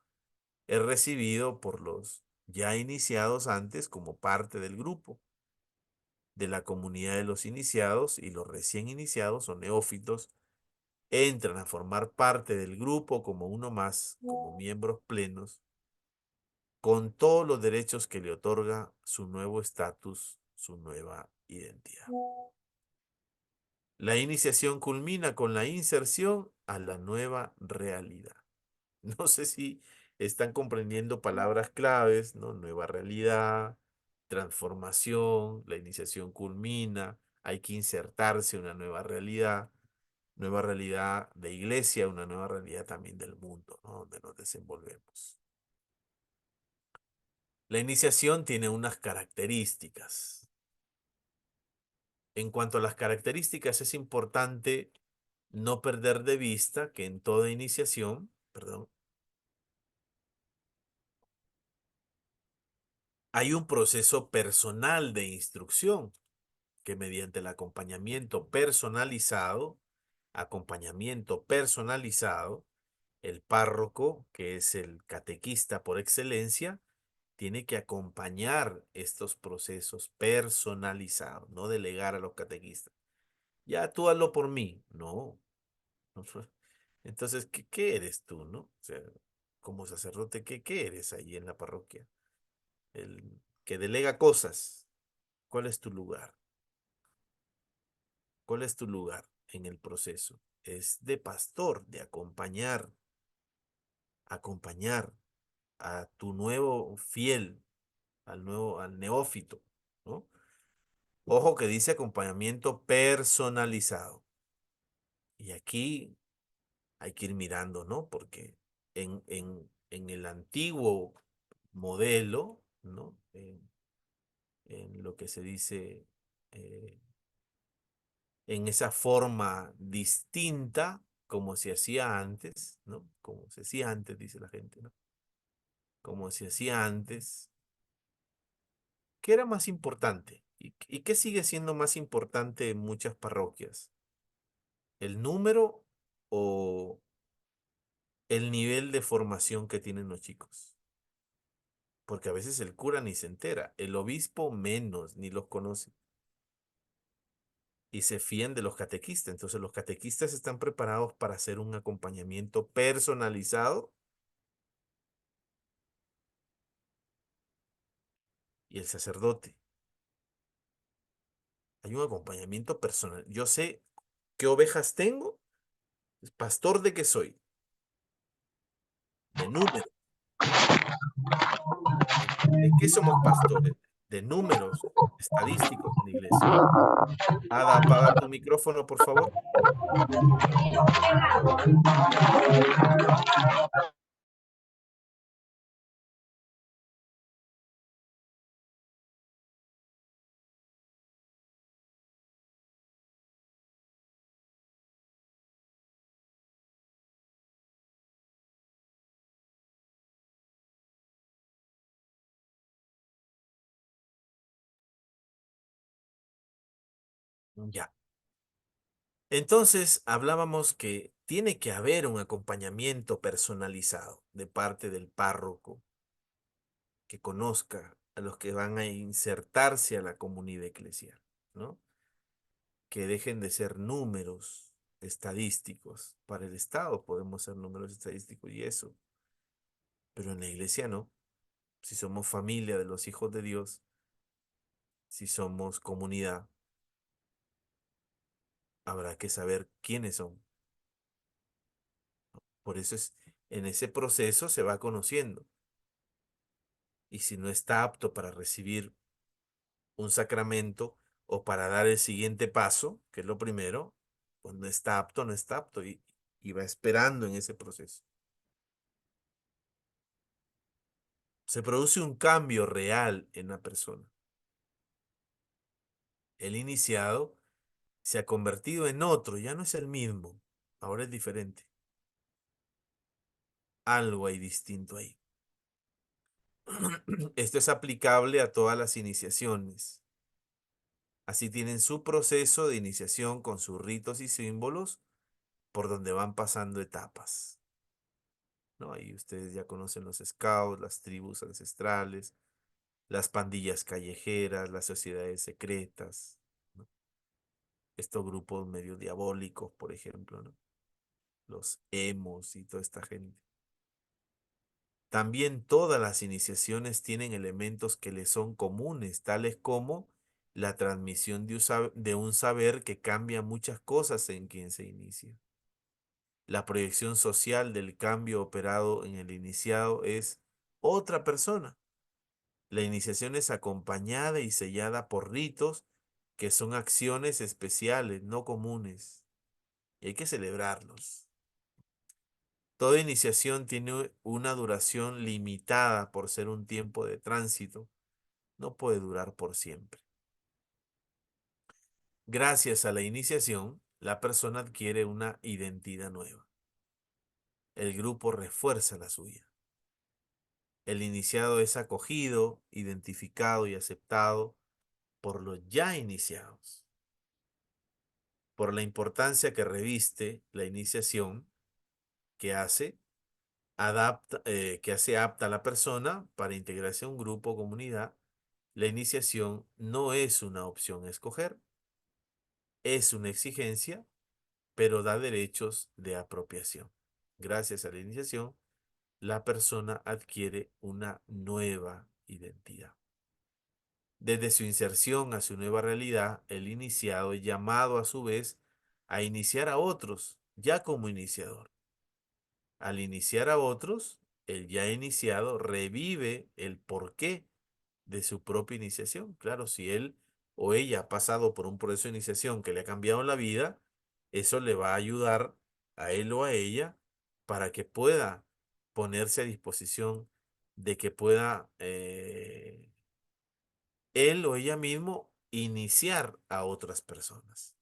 es recibido por los ya iniciados antes como parte del grupo, de la comunidad de los iniciados, y los recién iniciados o neófitos entran a formar parte del grupo como uno más, como miembros plenos, con todos los derechos que le otorga su nuevo estatus, su nueva identidad. La iniciación culmina con la inserción a la nueva realidad. No sé si están comprendiendo palabras claves, ¿no? Nueva realidad, transformación, la iniciación culmina, hay que insertarse en una nueva realidad de iglesia, una nueva realidad también del mundo, ¿no? Donde nos desenvolvemos. La iniciación tiene unas características. En cuanto a las características, es importante no perder de vista que en toda iniciación, perdón, hay un proceso personal de instrucción que mediante el acompañamiento personalizado, el párroco, que es el catequista por excelencia, tiene que acompañar estos procesos personalizados, no delegar a los catequistas. Ya tú hazlo por mí. No. Entonces, ¿qué eres tú, no? O sea, como sacerdote, ¿qué eres ahí en la parroquia? El que delega cosas. ¿Cuál es tu lugar? ¿Cuál es tu lugar en el proceso? Es de pastor, de acompañar a tu nuevo fiel, al neófito, ¿no? Ojo que dice acompañamiento personalizado. Y aquí hay que ir mirando, ¿no? Porque en el antiguo modelo, ¿no? En lo que se dice, eh, en esa forma distinta, como se hacía antes, ¿no? Como se hacía antes, dice la gente, ¿no? Como se hacía antes. ¿Qué era más importante? ¿Y qué sigue siendo más importante en muchas parroquias? ¿El número o el nivel de formación que tienen los chicos? Porque a veces el cura ni se entera, el obispo menos, ni los conoce. Y se fían de los catequistas. Entonces los catequistas están preparados para hacer un acompañamiento personalizado y el sacerdote. Hay un acompañamiento personal. Yo sé qué ovejas tengo, pastor de qué soy, de número. ¿De qué somos pastores? De números estadísticos en la iglesia. Ada, apaga tu micrófono, por favor. Ya. Entonces, hablábamos que tiene que haber un acompañamiento personalizado de parte del párroco que conozca a los que van a insertarse a la comunidad eclesial, ¿no? Que dejen de ser números estadísticos. Para el Estado podemos ser números estadísticos y eso, pero en la iglesia no. Si somos familia de los hijos de Dios, si somos comunidad, habrá que saber quiénes son. Por eso en ese proceso se va conociendo. Y si no está apto para recibir un sacramento o para dar el siguiente paso, que es lo primero, pues no está apto, no está apto y va esperando en ese proceso. Se produce un cambio real en la persona. El iniciado se ha convertido en otro, ya no es el mismo, ahora es diferente. Algo hay distinto ahí. Esto es aplicable a todas las iniciaciones. Así tienen su proceso de iniciación con sus ritos y símbolos por donde van pasando etapas, ¿no? Ahí ustedes ya conocen los scouts, las tribus ancestrales, las pandillas callejeras, las sociedades secretas, ¿no? Estos grupos medio diabólicos, por ejemplo, ¿no? Los emos y toda esta gente. También todas las iniciaciones tienen elementos que les son comunes, tales como la transmisión de un saber que cambia muchas cosas en quien se inicia. La proyección social del cambio operado en el iniciado es otra persona. La iniciación es acompañada y sellada por ritos que son acciones especiales, no comunes, y hay que celebrarlos. Toda iniciación tiene una duración limitada por ser un tiempo de tránsito. No puede durar por siempre. Gracias a la iniciación, la persona adquiere una identidad nueva. El grupo refuerza la suya. El iniciado es acogido, identificado y aceptado por los ya iniciados. Por la importancia que reviste la iniciación que hace, que hace apta a la persona para integrarse a un grupo o comunidad, la iniciación no es una opción a escoger, es una exigencia, pero da derechos de apropiación. Gracias a la iniciación, la persona adquiere una nueva identidad. Desde su inserción a su nueva realidad, el iniciado es llamado a su vez a iniciar a otros, ya como iniciador. Al iniciar a otros, el ya iniciado revive el porqué de su propia iniciación. Claro, si él o ella ha pasado por un proceso de iniciación que le ha cambiado la vida, eso le va a ayudar a él o a ella para que pueda ponerse a disposición de que pueda él o ella mismo iniciar a otras personas.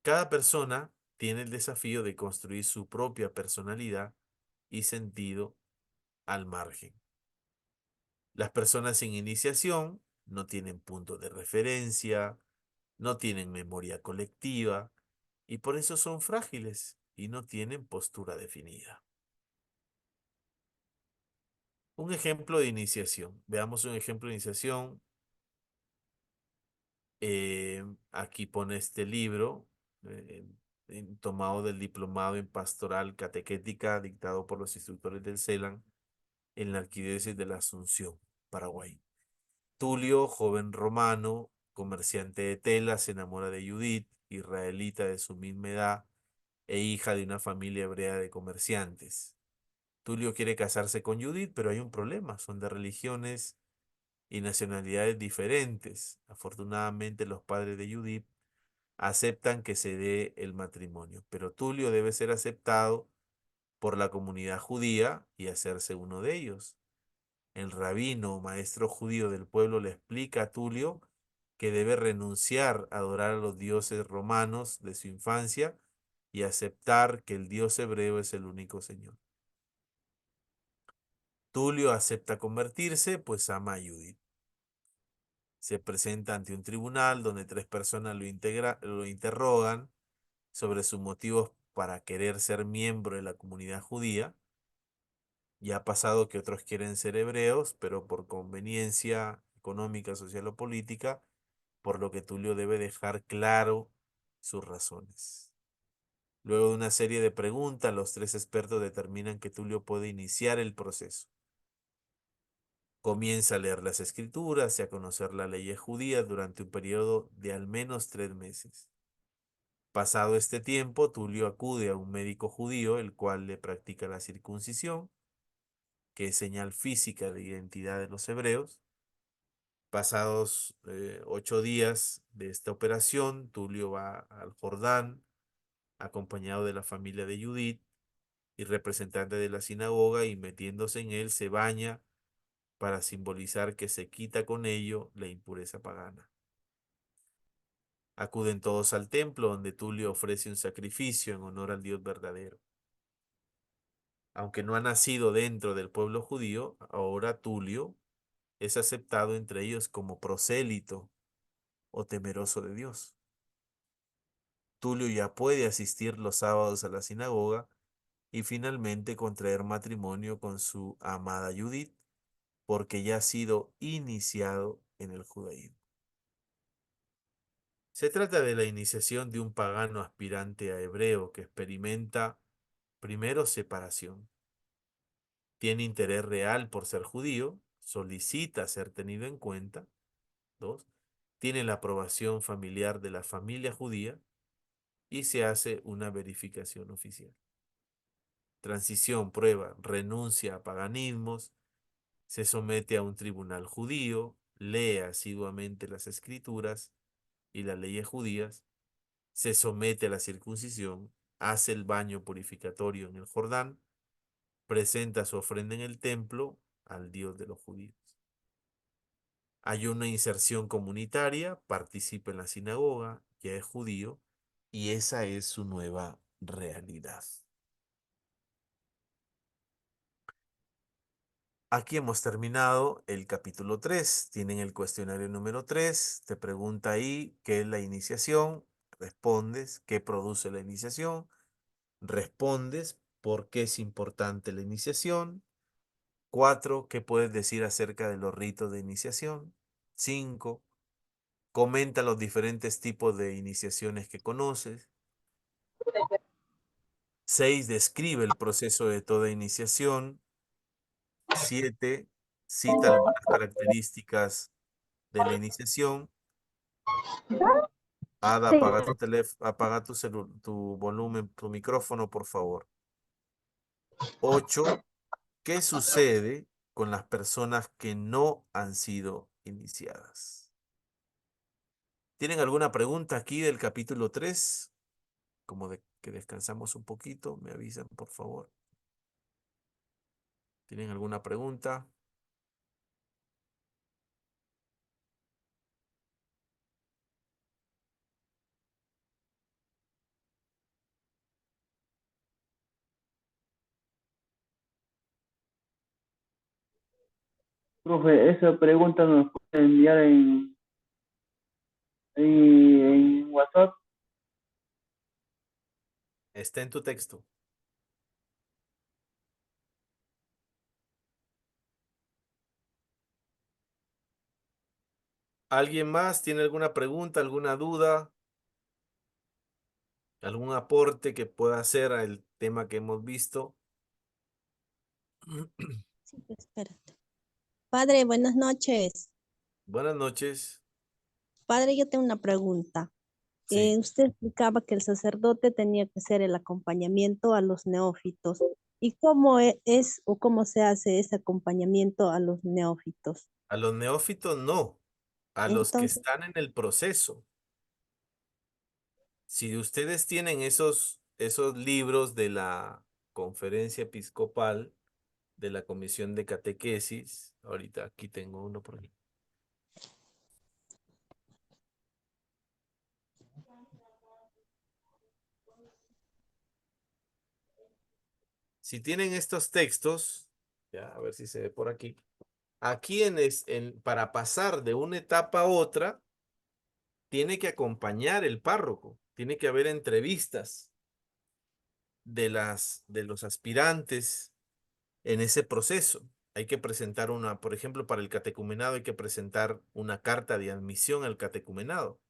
Cada persona tiene el desafío de construir su propia personalidad y sentido al margen. Las personas sin iniciación no tienen punto de referencia, no tienen memoria colectiva y por eso son frágiles y no tienen postura definida. Un ejemplo de iniciación. Veamos un ejemplo de iniciación. Aquí pone este libro, eh, tomado del diplomado en pastoral catequética dictado por los instructores del CELAN en la Arquidiócesis de la Asunción, Paraguay. Tulio, joven romano, comerciante de tela, se enamora de Judith, israelita de su misma edad e hija de una familia hebrea de comerciantes. Tulio quiere casarse con Judith, pero hay un problema, son de religiones y nacionalidades diferentes. Afortunadamente los padres de Judith aceptan que se dé el matrimonio, pero Tulio debe ser aceptado por la comunidad judía y hacerse uno de ellos. El rabino o maestro judío del pueblo le explica a Tulio que debe renunciar a adorar a los dioses romanos de su infancia y aceptar que el Dios hebreo es el único Señor. Tulio acepta convertirse, pues ama a Judith. Se presenta ante un tribunal donde tres personas lo interrogan sobre sus motivos para querer ser miembro de la comunidad judía. Ya ha pasado que otros quieren ser hebreos, pero por conveniencia económica, social o política, por lo que Tulio debe dejar claro sus razones. Luego de una serie de preguntas, los tres expertos determinan que Tulio puede iniciar el proceso. Comienza a leer las escrituras y a conocer las leyes judías durante un periodo de al menos 3 meses. Pasado este tiempo, Tulio acude a un médico judío, el cual le practica la circuncisión, que es señal física de identidad de los hebreos. Pasados 8 días de esta operación, Tulio va al Jordán, acompañado de la familia de Judith y representante de la sinagoga, y metiéndose en él se baña para simbolizar que se quita con ello la impureza pagana. Acuden todos al templo, donde Tulio ofrece un sacrificio en honor al Dios verdadero. Aunque no ha nacido dentro del pueblo judío, ahora Tulio es aceptado entre ellos como prosélito o temeroso de Dios. Tulio ya puede asistir los sábados a la sinagoga y finalmente contraer matrimonio con su amada Judith, porque ya ha sido iniciado en el judaísmo. Se trata de la iniciación de un pagano aspirante a hebreo que experimenta primero separación. Tiene interés real por ser judío, solicita ser tenido en cuenta. 2. Tiene la aprobación familiar de la familia judía y se hace una verificación oficial. Transición, prueba, renuncia a paganismos, se somete a un tribunal judío, lee asiduamente las escrituras y las leyes judías, se somete a la circuncisión, hace el baño purificatorio en el Jordán, presenta su ofrenda en el templo al Dios de los judíos. Hay una inserción comunitaria, participa en la sinagoga, ya es judío, y esa es su nueva realidad. Aquí hemos terminado el capítulo 3. Tienen el cuestionario número 3. Te pregunta ahí qué es la iniciación. Respondes qué produce la iniciación. Respondes por qué es importante la iniciación. 4. ¿Qué puedes decir acerca de los ritos de iniciación? 5. Comenta los diferentes tipos de iniciaciones que conoces. 6. Describe el proceso de toda iniciación. 7. Cita algunas características de la iniciación. Ada, Sí. apaga tu teléfono, apaga tu volumen, tu micrófono, por favor. 8. ¿Qué sucede con las personas que no han sido iniciadas? ¿Tienen alguna pregunta aquí del capítulo 3? Como de que descansamos un poquito, me avisan, por favor. ¿Tienen alguna pregunta? Profe, esa pregunta nos puede enviar en WhatsApp. Está en tu texto. ¿Alguien más tiene alguna pregunta, alguna duda, algún aporte que pueda hacer al tema que hemos visto? Sí, pues, espérate. Padre, buenas noches. Buenas noches. Padre, yo tengo una pregunta. Sí, Usted explicaba que el sacerdote tenía que hacer el acompañamiento a los neófitos. ¿Y cómo es o cómo se hace ese acompañamiento a los neófitos? a los neófitos no, a los que Entonces, están en el proceso. Si ustedes tienen esos libros de la conferencia episcopal, de la comisión de catequesis, ahorita aquí tengo uno por aquí. Si tienen estos textos, ya a ver si se ve por aquí. Aquí para pasar de una etapa a otra, tiene que acompañar el párroco, tiene que haber entrevistas de los aspirantes en ese proceso. Hay que presentar por ejemplo, para el catecumenado hay que presentar una carta de admisión al catecumenado,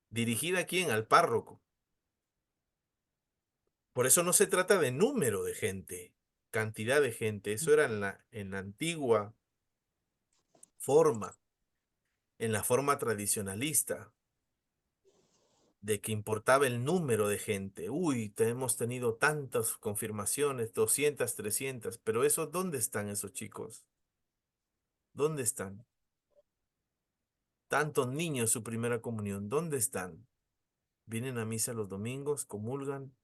dirigida a quién, al párroco. Por eso no se trata de número de gente, cantidad de gente. Eso era en la antigua forma, en la forma tradicionalista, de que importaba el número de gente. Uy, hemos tenido tantas confirmaciones, 200, 300, pero eso, ¿dónde están esos chicos? ¿Dónde están? Tantos niños su primera comunión, ¿dónde están? Vienen a misa los domingos, comulgan,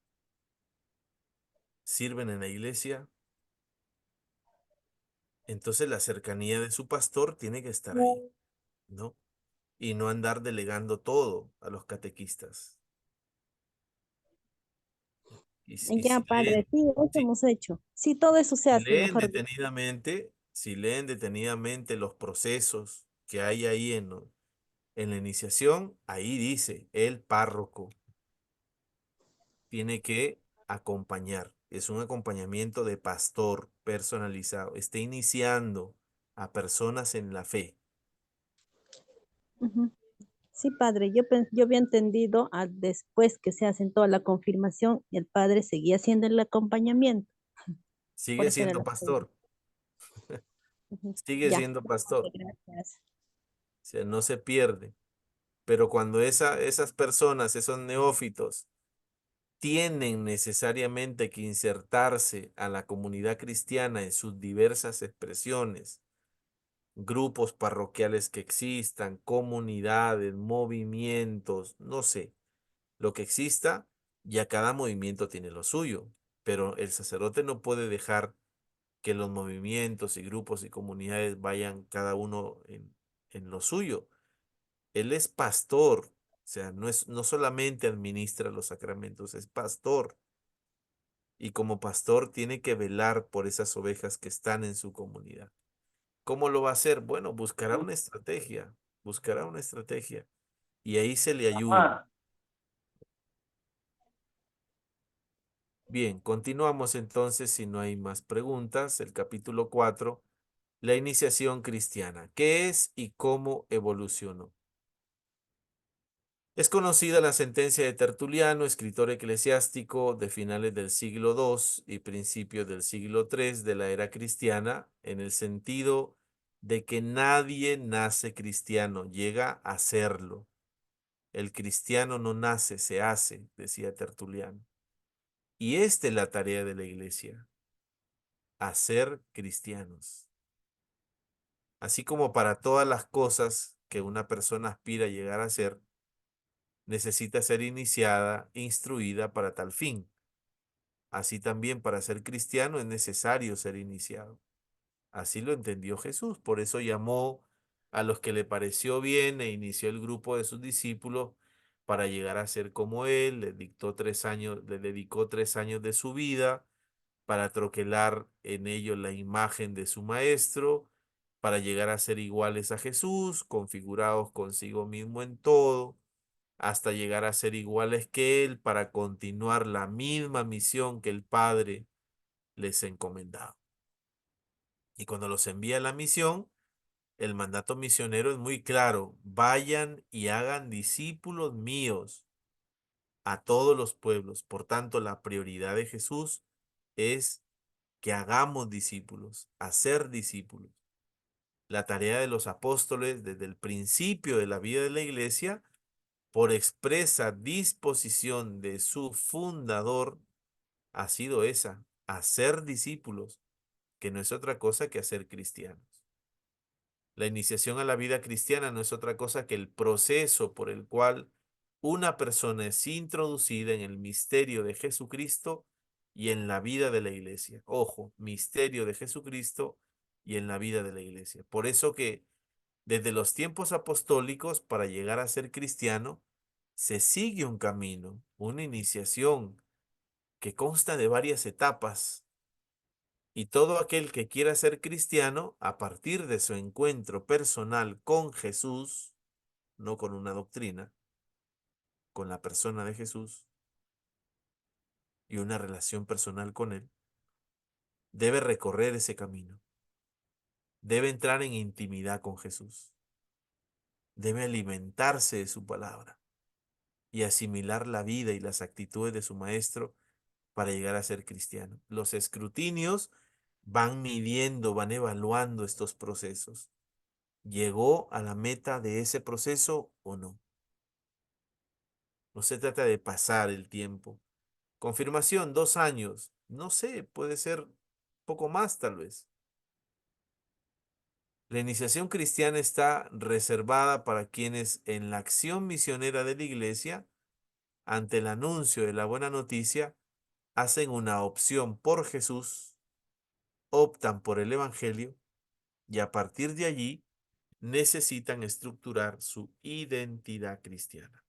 sirven en la iglesia. Entonces la cercanía de su pastor tiene que estar ahí, ¿no? Y no andar delegando todo a los catequistas. Y ya, si padre, leen, sí, eso si, hemos hecho. Sí, todo eso se si hace, leen mejor. detenidamente, si leen detenidamente los procesos que hay ahí en la iniciación, ahí dice, el párroco tiene que acompañar. Es un acompañamiento de pastor personalizado. Está iniciando a personas en la fe. Ujú. Sí, padre, yo había entendido después que se hacen toda la confirmación y el padre seguía haciendo el acompañamiento. Por Sigue eso era siendo la pregunta. pastor, Ujú. sigue Ya, siendo ya, padre, pastor. gracias. O sea, no se pierde. Pero cuando esas personas, esos neófitos, tienen necesariamente que insertarse a la comunidad cristiana en sus diversas expresiones, grupos parroquiales que existan, comunidades, movimientos, no sé, lo que exista, ya cada movimiento tiene lo suyo, pero el sacerdote no puede dejar que los movimientos y grupos y comunidades vayan cada uno en lo suyo. Él es pastor, o sea, no solamente administra los sacramentos, es pastor. Y como pastor tiene que velar por esas ovejas que están en su comunidad. ¿Cómo lo va a hacer? Bueno, buscará una estrategia y ahí se le ayuda. Ah, Bien, continuamos entonces si no hay más preguntas. El capítulo 4, la iniciación cristiana. ¿Qué es y cómo evolucionó? Es conocida la sentencia de Tertuliano, escritor eclesiástico de finales del siglo II y principios del siglo III de la era cristiana, en el sentido de que nadie nace cristiano, llega a serlo. El cristiano no nace, se hace, decía Tertuliano. Y esta es la tarea de la iglesia, hacer cristianos. Así como para todas las cosas que una persona aspira a llegar a ser, necesita ser iniciada, instruida para tal fin. Así también para ser cristiano es necesario ser iniciado. Así lo entendió Jesús. Por eso llamó a los que le pareció bien e inició el grupo de sus discípulos para llegar a ser como él. Le dedicó 3 años de su vida para troquelar en ellos la imagen de su maestro, para llegar a ser iguales a Jesús, configurados consigo mismo en todo, hasta llegar a ser iguales que él para continuar la misma misión que el Padre les encomendaba. Y cuando los envía a la misión, el mandato misionero es muy claro: vayan y hagan discípulos míos a todos los pueblos. Por tanto, la prioridad de Jesús es que hagamos discípulos, hacer discípulos. La tarea de los apóstoles desde el principio de la vida de la iglesia, por expresa disposición de su fundador, ha sido esa: hacer discípulos, que no es otra cosa que hacer cristianos. La iniciación a la vida cristiana no es otra cosa que el proceso por el cual una persona es introducida en el misterio de Jesucristo y en la vida de la iglesia. Ojo, misterio de Jesucristo y en la vida de la iglesia. Por eso que desde los tiempos apostólicos, para llegar a ser cristiano, se sigue un camino, una iniciación que consta de varias etapas. Y todo aquel que quiera ser cristiano, a partir de su encuentro personal con Jesús, no con una doctrina, con la persona de Jesús y una relación personal con Él, debe recorrer ese camino. Debe entrar en intimidad con Jesús. Debe alimentarse de su palabra y asimilar la vida y las actitudes de su maestro para llegar a ser cristiano. Los escrutinios van midiendo, van evaluando estos procesos. ¿Llegó a la meta de ese proceso o no? No se trata de pasar el tiempo. Confirmación, 2 años. No sé, puede ser poco más tal vez. La iniciación cristiana está reservada para quienes en la acción misionera de la iglesia, ante el anuncio de la buena noticia, hacen una opción por Jesús, optan por el Evangelio y a partir de allí necesitan estructurar su identidad cristiana.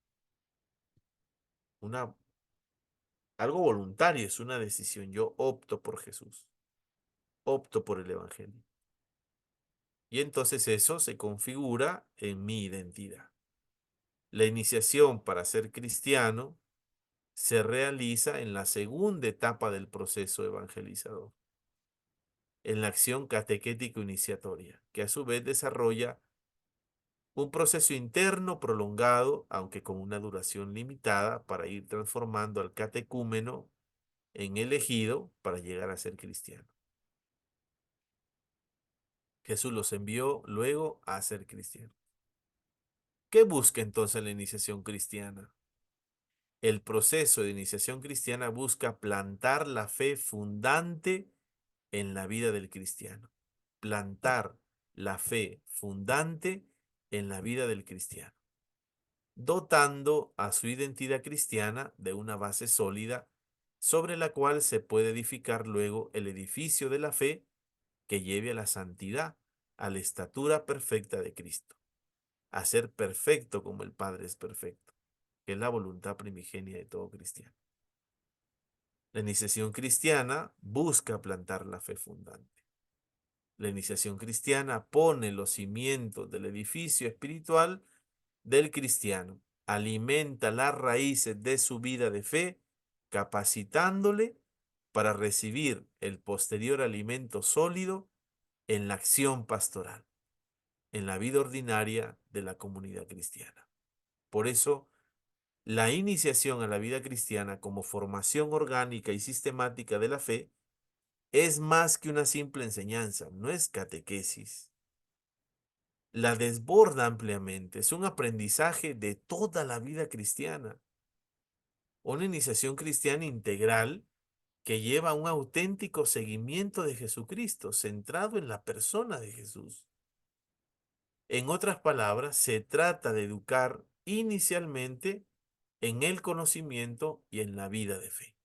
Algo voluntario, es una decisión. Yo opto por Jesús, opto por el Evangelio. Y entonces eso se configura en mi identidad. La iniciación para ser cristiano se realiza en la segunda etapa del proceso evangelizador, en la acción catequético-iniciatoria, que a su vez desarrolla un proceso interno prolongado, aunque con una duración limitada, para ir transformando al catecúmeno en elegido para llegar a ser cristiano. Jesús los envió luego a ser cristianos. ¿Qué busca entonces la iniciación cristiana? El proceso de iniciación cristiana busca plantar la fe fundante en la vida del cristiano. Plantar la fe fundante en la vida del cristiano, dotando a su identidad cristiana de una base sólida sobre la cual se puede edificar luego el edificio de la fe que lleve a la santidad, a la estatura perfecta de Cristo, a ser perfecto como el Padre es perfecto, que es la voluntad primigenia de todo cristiano. La iniciación cristiana busca plantar la fe fundante. La iniciación cristiana pone los cimientos del edificio espiritual del cristiano, alimenta las raíces de su vida de fe, capacitándole para recibir el posterior alimento sólido en la acción pastoral, en la vida ordinaria de la comunidad cristiana. Por eso, la iniciación a la vida cristiana como formación orgánica y sistemática de la fe es más que una simple enseñanza, no es catequesis. La desborda ampliamente, es un aprendizaje de toda la vida cristiana. Una iniciación cristiana integral que lleva a un auténtico seguimiento de Jesucristo, centrado en la persona de Jesús. En otras palabras, se trata de educar inicialmente en el conocimiento y en la vida de fe.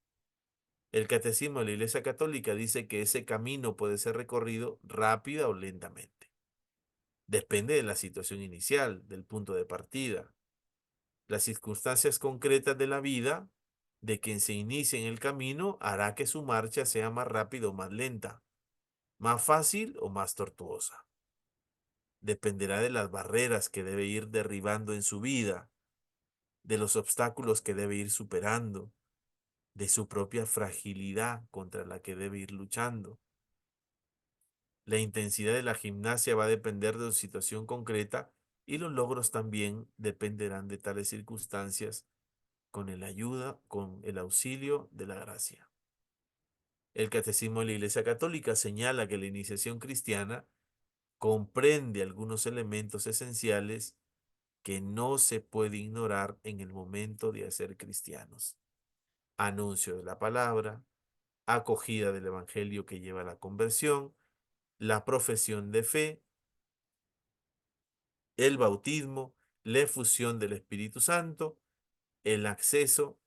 El Catecismo de la Iglesia Católica dice que ese camino puede ser recorrido rápida o lentamente. Depende de la situación inicial, del punto de partida, las circunstancias concretas de la vida de quien se inicie en el camino hará que su marcha sea más rápida o más lenta, más fácil o más tortuosa. Dependerá de las barreras que debe ir derribando en su vida, de los obstáculos que debe ir superando, de su propia fragilidad contra la que debe ir luchando. La intensidad de la gimnasia va a depender de su situación concreta y los logros también dependerán de tales circunstancias con el auxilio de la gracia. El Catecismo de la Iglesia Católica señala que la iniciación cristiana comprende algunos elementos esenciales que no se puede ignorar en el momento de hacer cristianos. Anuncio de la palabra, acogida del evangelio que lleva a la conversión, la profesión de fe, el bautismo, la efusión del Espíritu Santo, el acceso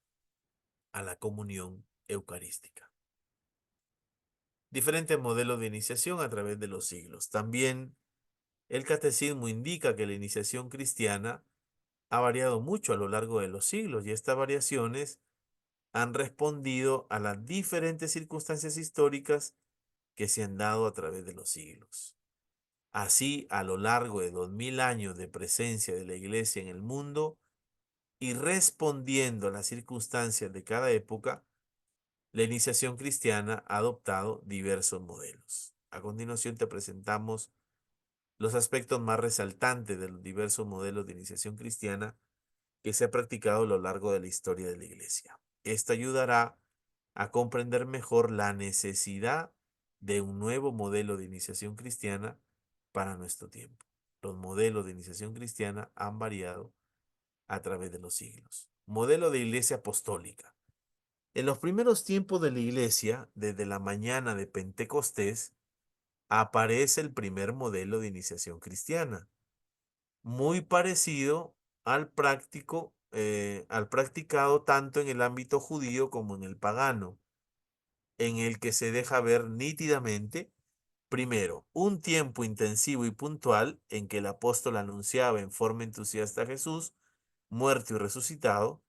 a la comunión eucarística. Diferentes modelos de iniciación a través de los siglos. También el catecismo indica que la iniciación cristiana ha variado mucho a lo largo de los siglos y estas variaciones han respondido a las diferentes circunstancias históricas que se han dado a través de los siglos. Así, a lo largo de 2000 años de presencia de la Iglesia en el mundo y respondiendo a las circunstancias de cada época, la iniciación cristiana ha adoptado diversos modelos. A continuación te presentamos los aspectos más resaltantes de los diversos modelos de iniciación cristiana que se ha practicado a lo largo de la historia de la Iglesia. Esto ayudará a comprender mejor la necesidad de un nuevo modelo de iniciación cristiana para nuestro tiempo. Los modelos de iniciación cristiana han variado a través de los siglos. Modelo de iglesia apostólica. En los primeros tiempos de la iglesia, desde la mañana de Pentecostés, aparece el primer modelo de iniciación cristiana, muy parecido al practicado tanto en el ámbito judío como en el pagano, en el que se deja ver nítidamente, primero, un tiempo intensivo y puntual en que el apóstol anunciaba en forma entusiasta a Jesús, muerto y resucitado,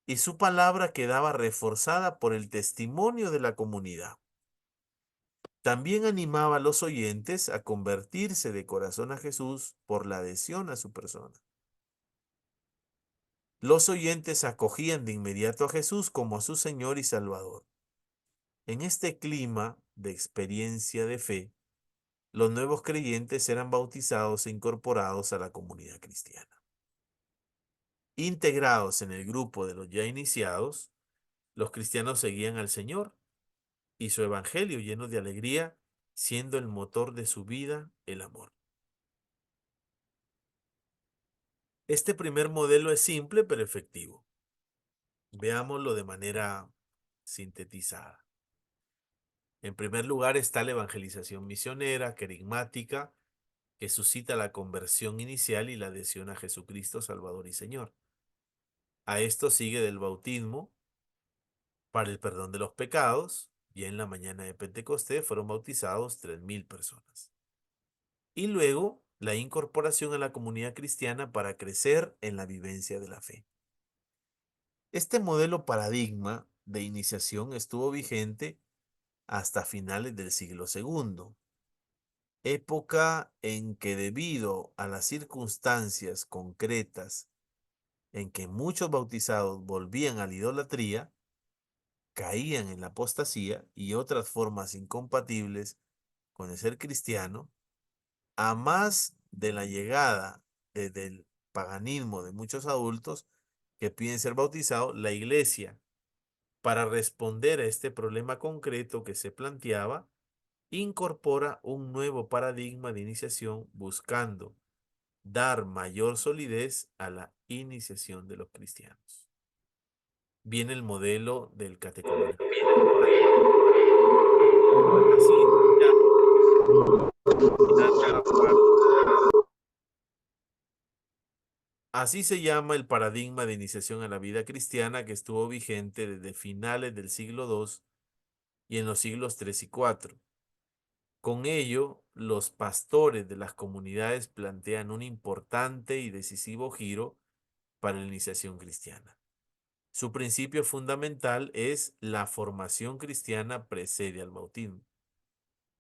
y su palabra quedaba reforzada por el testimonio de la comunidad. También animaba a los oyentes a convertirse de corazón a Jesús por la adhesión a su persona. Los oyentes acogían de inmediato a Jesús como a su Señor y Salvador. En este clima de experiencia de fe, los nuevos creyentes eran bautizados e incorporados a la comunidad cristiana. Integrados en el grupo de los ya iniciados, los cristianos seguían al Señor y su evangelio lleno de alegría, siendo el motor de su vida el amor. Este primer modelo es simple pero efectivo. Veámoslo de manera sintetizada. En primer lugar está la evangelización misionera, querigmática, que suscita la conversión inicial y la adhesión a Jesucristo, Salvador y Señor. A esto sigue del bautismo para el perdón de los pecados, y en la mañana de Pentecostés fueron bautizados 3000 personas. Y luego la incorporación a la comunidad cristiana para crecer en la vivencia de la fe. Este modelo paradigma de iniciación estuvo vigente hasta finales del siglo II, época en que debido a las circunstancias concretas en que muchos bautizados volvían a la idolatría, caían en la apostasía y otras formas incompatibles con el ser cristiano, a más de la llegada del paganismo de muchos adultos que piden ser bautizados, la Iglesia, para responder a este problema concreto que se planteaba, incorpora un nuevo paradigma de iniciación buscando dar mayor solidez a la iniciación de los cristianos. Viene el modelo del catecumenado. Así, ya, Así se llama el paradigma de iniciación a la vida cristiana que estuvo vigente desde finales del siglo II y en los siglos III y IV. Con ello, los pastores de las comunidades plantean un importante y decisivo giro para la iniciación cristiana. Su principio fundamental es la formación cristiana precede al bautismo.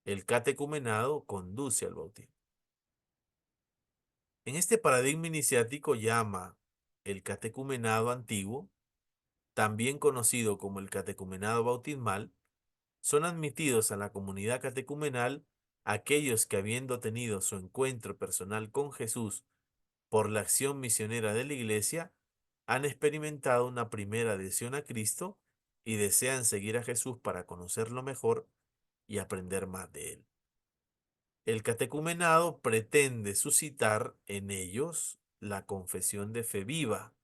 El catecumenado conduce al bautismo. En este paradigma iniciático llama el catecumenado antiguo, también conocido como el catecumenado bautismal, son admitidos a la comunidad catecumenal aquellos que, habiendo tenido su encuentro personal con Jesús por la acción misionera de la Iglesia, han experimentado una primera adhesión a Cristo y desean seguir a Jesús para conocerlo mejor y aprender más de él. El catecumenado pretende suscitar en ellos la confesión de fe viva,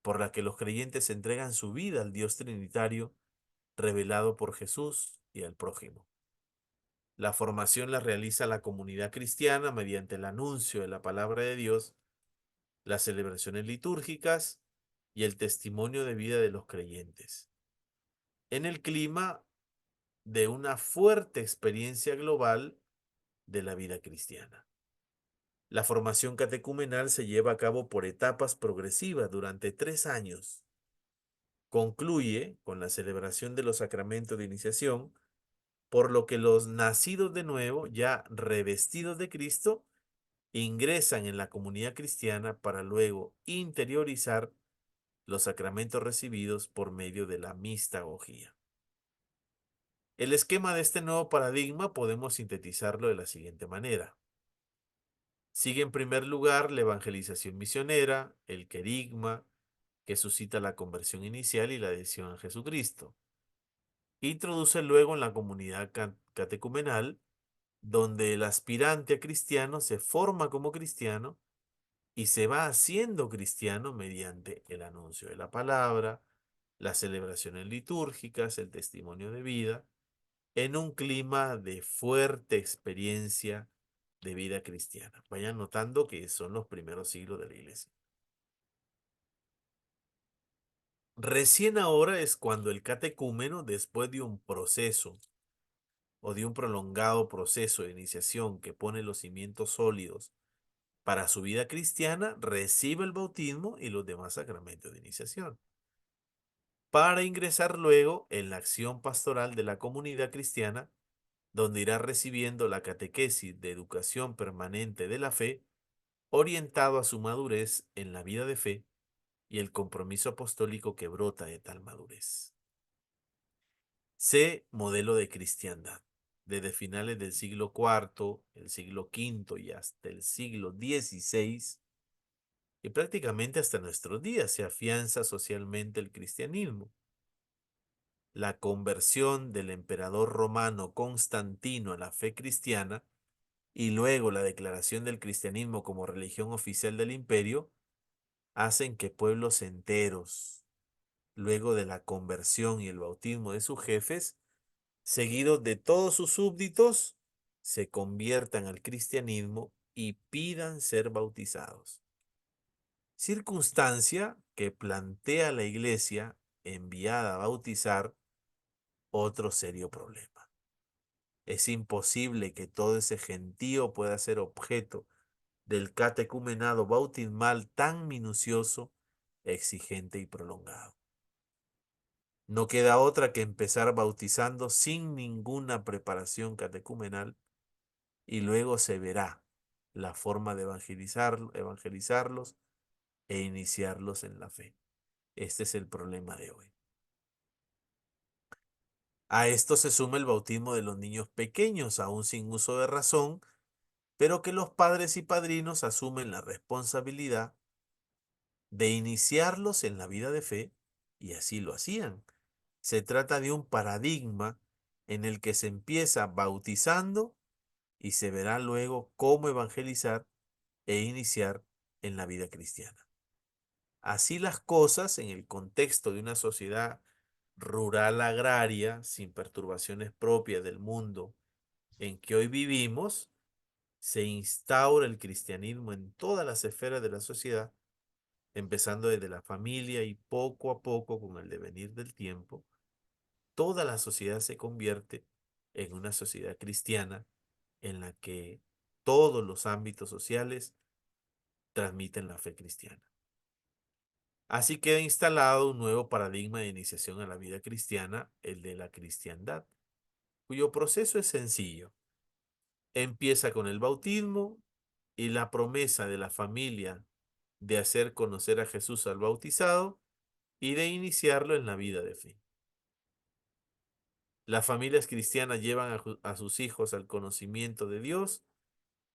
por la que los creyentes entregan su vida al Dios Trinitario revelado por Jesús y al prójimo. La formación la realiza la comunidad cristiana mediante el anuncio de la palabra de Dios, las celebraciones litúrgicas y el testimonio de vida de los creyentes, en el clima de una fuerte experiencia global de la vida cristiana. La formación catecumenal se lleva a cabo por etapas progresivas durante 3 años. Concluye con la celebración de los sacramentos de iniciación, por lo que los nacidos de nuevo, ya revestidos de Cristo, ingresan en la comunidad cristiana para luego interiorizar los sacramentos recibidos por medio de la mistagogía. El esquema de este nuevo paradigma podemos sintetizarlo de la siguiente manera. Sigue en primer lugar la evangelización misionera, el querigma, que suscita la conversión inicial y la adhesión a Jesucristo. Introduce luego en la comunidad catecumenal, donde el aspirante a cristiano se forma como cristiano y se va haciendo cristiano mediante el anuncio de la palabra, las celebraciones litúrgicas, el testimonio de vida, en un clima de fuerte experiencia de vida cristiana. Vayan notando que son los primeros siglos de la iglesia. Recién ahora es cuando el catecúmeno, después de un proceso o de un prolongado proceso de iniciación que pone los cimientos sólidos para su vida cristiana, recibe el bautismo y los demás sacramentos de iniciación, para ingresar luego en la acción pastoral de la comunidad cristiana, donde irá recibiendo la catequesis de educación permanente de la fe, orientado a su madurez en la vida de fe y el compromiso apostólico que brota de tal madurez. C. Modelo de cristiandad. Desde finales del siglo IV, el siglo V y hasta el siglo XVI, y prácticamente hasta nuestros días se afianza socialmente el cristianismo. La conversión del emperador romano Constantino a la fe cristiana y luego la declaración del cristianismo como religión oficial del imperio hacen que pueblos enteros, luego de la conversión y el bautismo de sus jefes, seguidos de todos sus súbditos, se conviertan al cristianismo y pidan ser bautizados. Circunstancia que plantea la iglesia enviada a bautizar otro serio problema. Es imposible que todo ese gentío pueda ser objeto del catecumenado bautismal tan minucioso, exigente y prolongado. No queda otra que empezar bautizando sin ninguna preparación catecumenal y luego se verá la forma de evangelizarlos e iniciarlos en la fe. Este es el problema de hoy. A esto se suma el bautismo de los niños pequeños, aún sin uso de razón, pero que los padres y padrinos asumen la responsabilidad de iniciarlos en la vida de fe, y así lo hacían. Se trata de un paradigma en el que se empieza bautizando y se verá luego cómo evangelizar e iniciar en la vida cristiana. Así las cosas, en el contexto de una sociedad rural agraria, sin perturbaciones propias del mundo en que hoy vivimos, se instaura el cristianismo en todas las esferas de la sociedad empezando desde la familia y poco a poco, con el devenir del tiempo, toda la sociedad se convierte en una sociedad cristiana en la que todos los ámbitos sociales transmiten la fe cristiana. Así queda instalado un nuevo paradigma de iniciación a la vida cristiana, el de la cristiandad, cuyo proceso es sencillo. Empieza con el bautismo y la promesa de la familia de hacer conocer a Jesús al bautizado y de iniciarlo en la vida de fe. Las familias cristianas llevan a sus hijos al conocimiento de Dios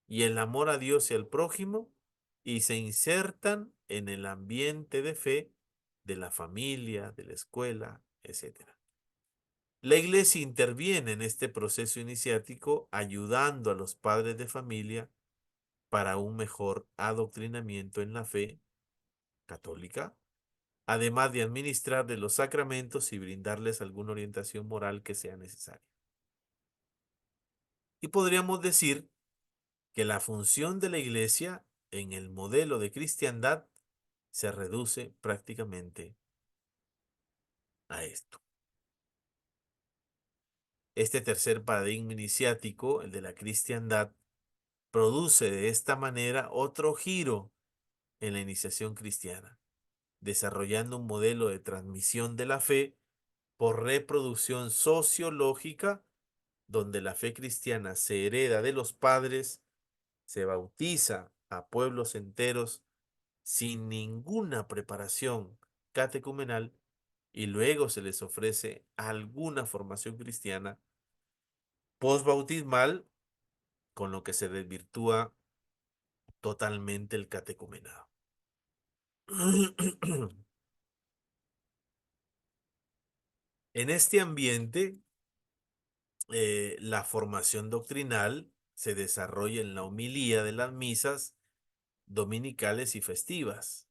y el amor a Dios y al prójimo, y se insertan en el ambiente de fe de la familia, de la escuela, etc. La Iglesia interviene en este proceso iniciático ayudando a los padres de familia para un mejor adoctrinamiento en la fe católica, además de administrarles los sacramentos y brindarles alguna orientación moral que sea necesaria. Y podríamos decir que la función de la Iglesia en el modelo de cristiandad se reduce prácticamente a esto. Este tercer paradigma iniciático, el de la cristiandad, produce de esta manera otro giro en la iniciación cristiana, desarrollando un modelo de transmisión de la fe por reproducción sociológica, donde la fe cristiana se hereda de los padres, se bautiza a pueblos enteros sin ninguna preparación catecumenal y luego se les ofrece alguna formación cristiana postbautismal, con lo que se desvirtúa totalmente el catecumenado. En este ambiente, la formación doctrinal se desarrolla en la homilía de las misas dominicales y festivas.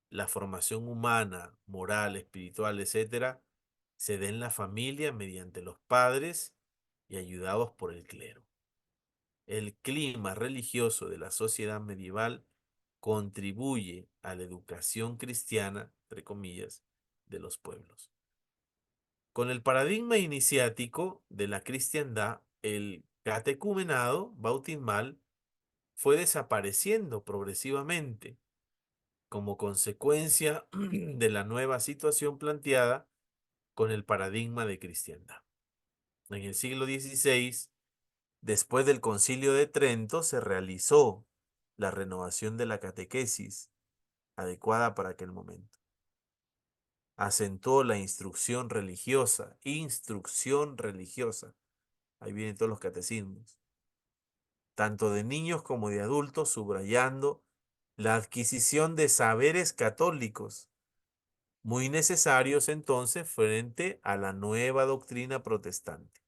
La formación humana, moral, espiritual, etcétera, se da en la familia mediante los padres y ayudados por el clero. El clima religioso de la sociedad medieval contribuye a la educación cristiana, entre comillas, de los pueblos. Con el paradigma iniciático de la cristiandad, el catecumenado bautismal fue desapareciendo progresivamente como consecuencia de la nueva situación planteada con el paradigma de cristiandad. En el siglo XVI, después del Concilio de Trento, se realizó la renovación de la catequesis adecuada para aquel momento. Acentuó la instrucción religiosa, ahí vienen todos los catecismos, tanto de niños como de adultos, subrayando la adquisición de saberes católicos, muy necesarios entonces frente a la nueva doctrina protestante,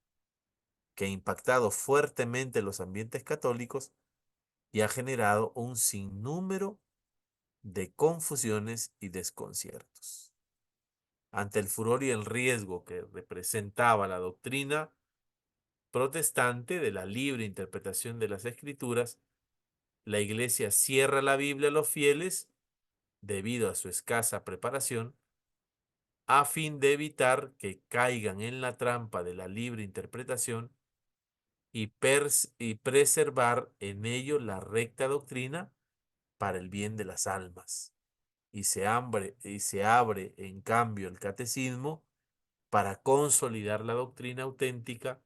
que ha impactado fuertemente los ambientes católicos y ha generado un sinnúmero de confusiones y desconciertos. Ante el furor y el riesgo que representaba la doctrina protestante de la libre interpretación de las Escrituras, la Iglesia cierra la Biblia a los fieles debido a su escasa preparación, a fin de evitar que caigan en la trampa de la libre interpretación y preservar en ello la recta doctrina para el bien de las almas. Y se abre, en cambio, el catecismo para consolidar la doctrina auténtica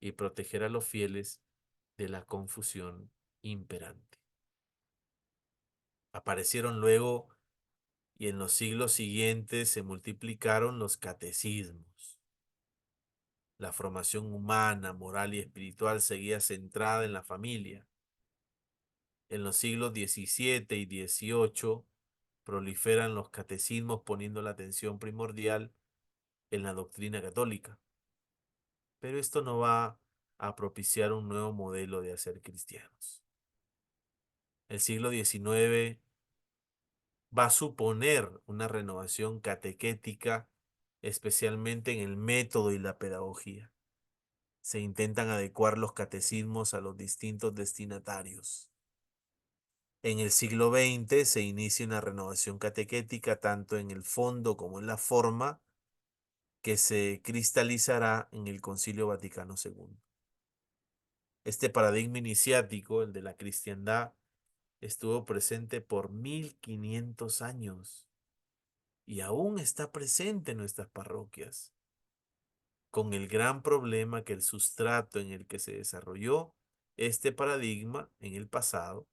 y proteger a los fieles de la confusión imperante. Aparecieron luego y en los siglos siguientes se multiplicaron los catecismos. La formación humana, moral y espiritual seguía centrada en la familia. En los siglos XVII y XVIII proliferan los catecismos poniendo la atención primordial en la doctrina católica. Pero esto no va a propiciar un nuevo modelo de hacer cristianos. El siglo XIX va a suponer una renovación catequética, especialmente en el método y la pedagogía. Se intentan adecuar los catecismos a los distintos destinatarios. En el siglo XX se inicia una renovación catequética tanto en el fondo como en la forma que se cristalizará en el Concilio Vaticano II. Este paradigma iniciático, el de la cristiandad, estuvo presente por 1500 años y aún está presente en nuestras parroquias, con el gran problema que el sustrato en el que se desarrolló este paradigma en el pasado,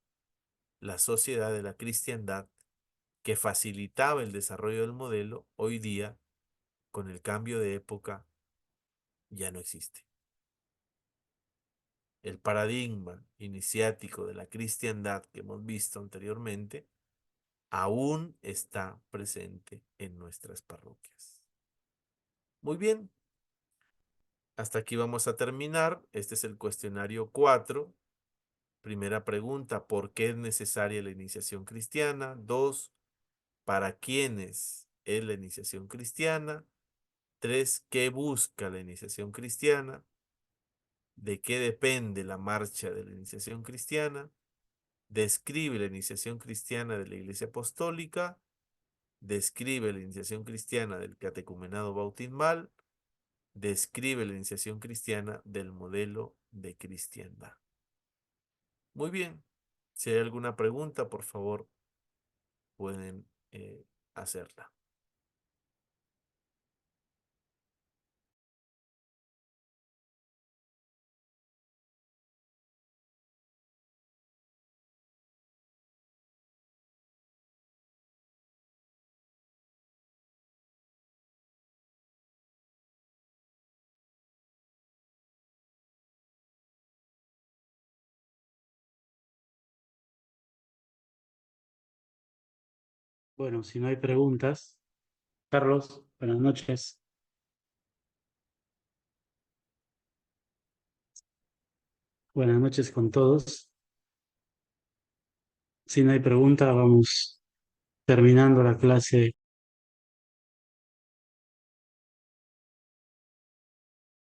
la sociedad de la cristiandad, que facilitaba el desarrollo del modelo, hoy día, con el cambio de época, ya no existe. El paradigma iniciático de la cristiandad que hemos visto anteriormente aún está presente en nuestras parroquias. Muy bien, hasta aquí vamos a terminar. Este es el cuestionario 4. Primera pregunta, ¿por qué es necesaria la iniciación cristiana? 2, ¿para quiénes es la iniciación cristiana? 3, ¿qué busca la iniciación cristiana? ¿De qué depende la marcha de la iniciación cristiana? Describe la iniciación cristiana de la Iglesia Apostólica. Describe la iniciación cristiana del catecumenado bautismal. Describe la iniciación cristiana del modelo de cristiandad. Muy bien. Si hay alguna pregunta, por favor, pueden hacerla. Bueno, si no hay preguntas, Carlos, buenas noches. Buenas noches con todos. Si no hay preguntas, vamos terminando la clase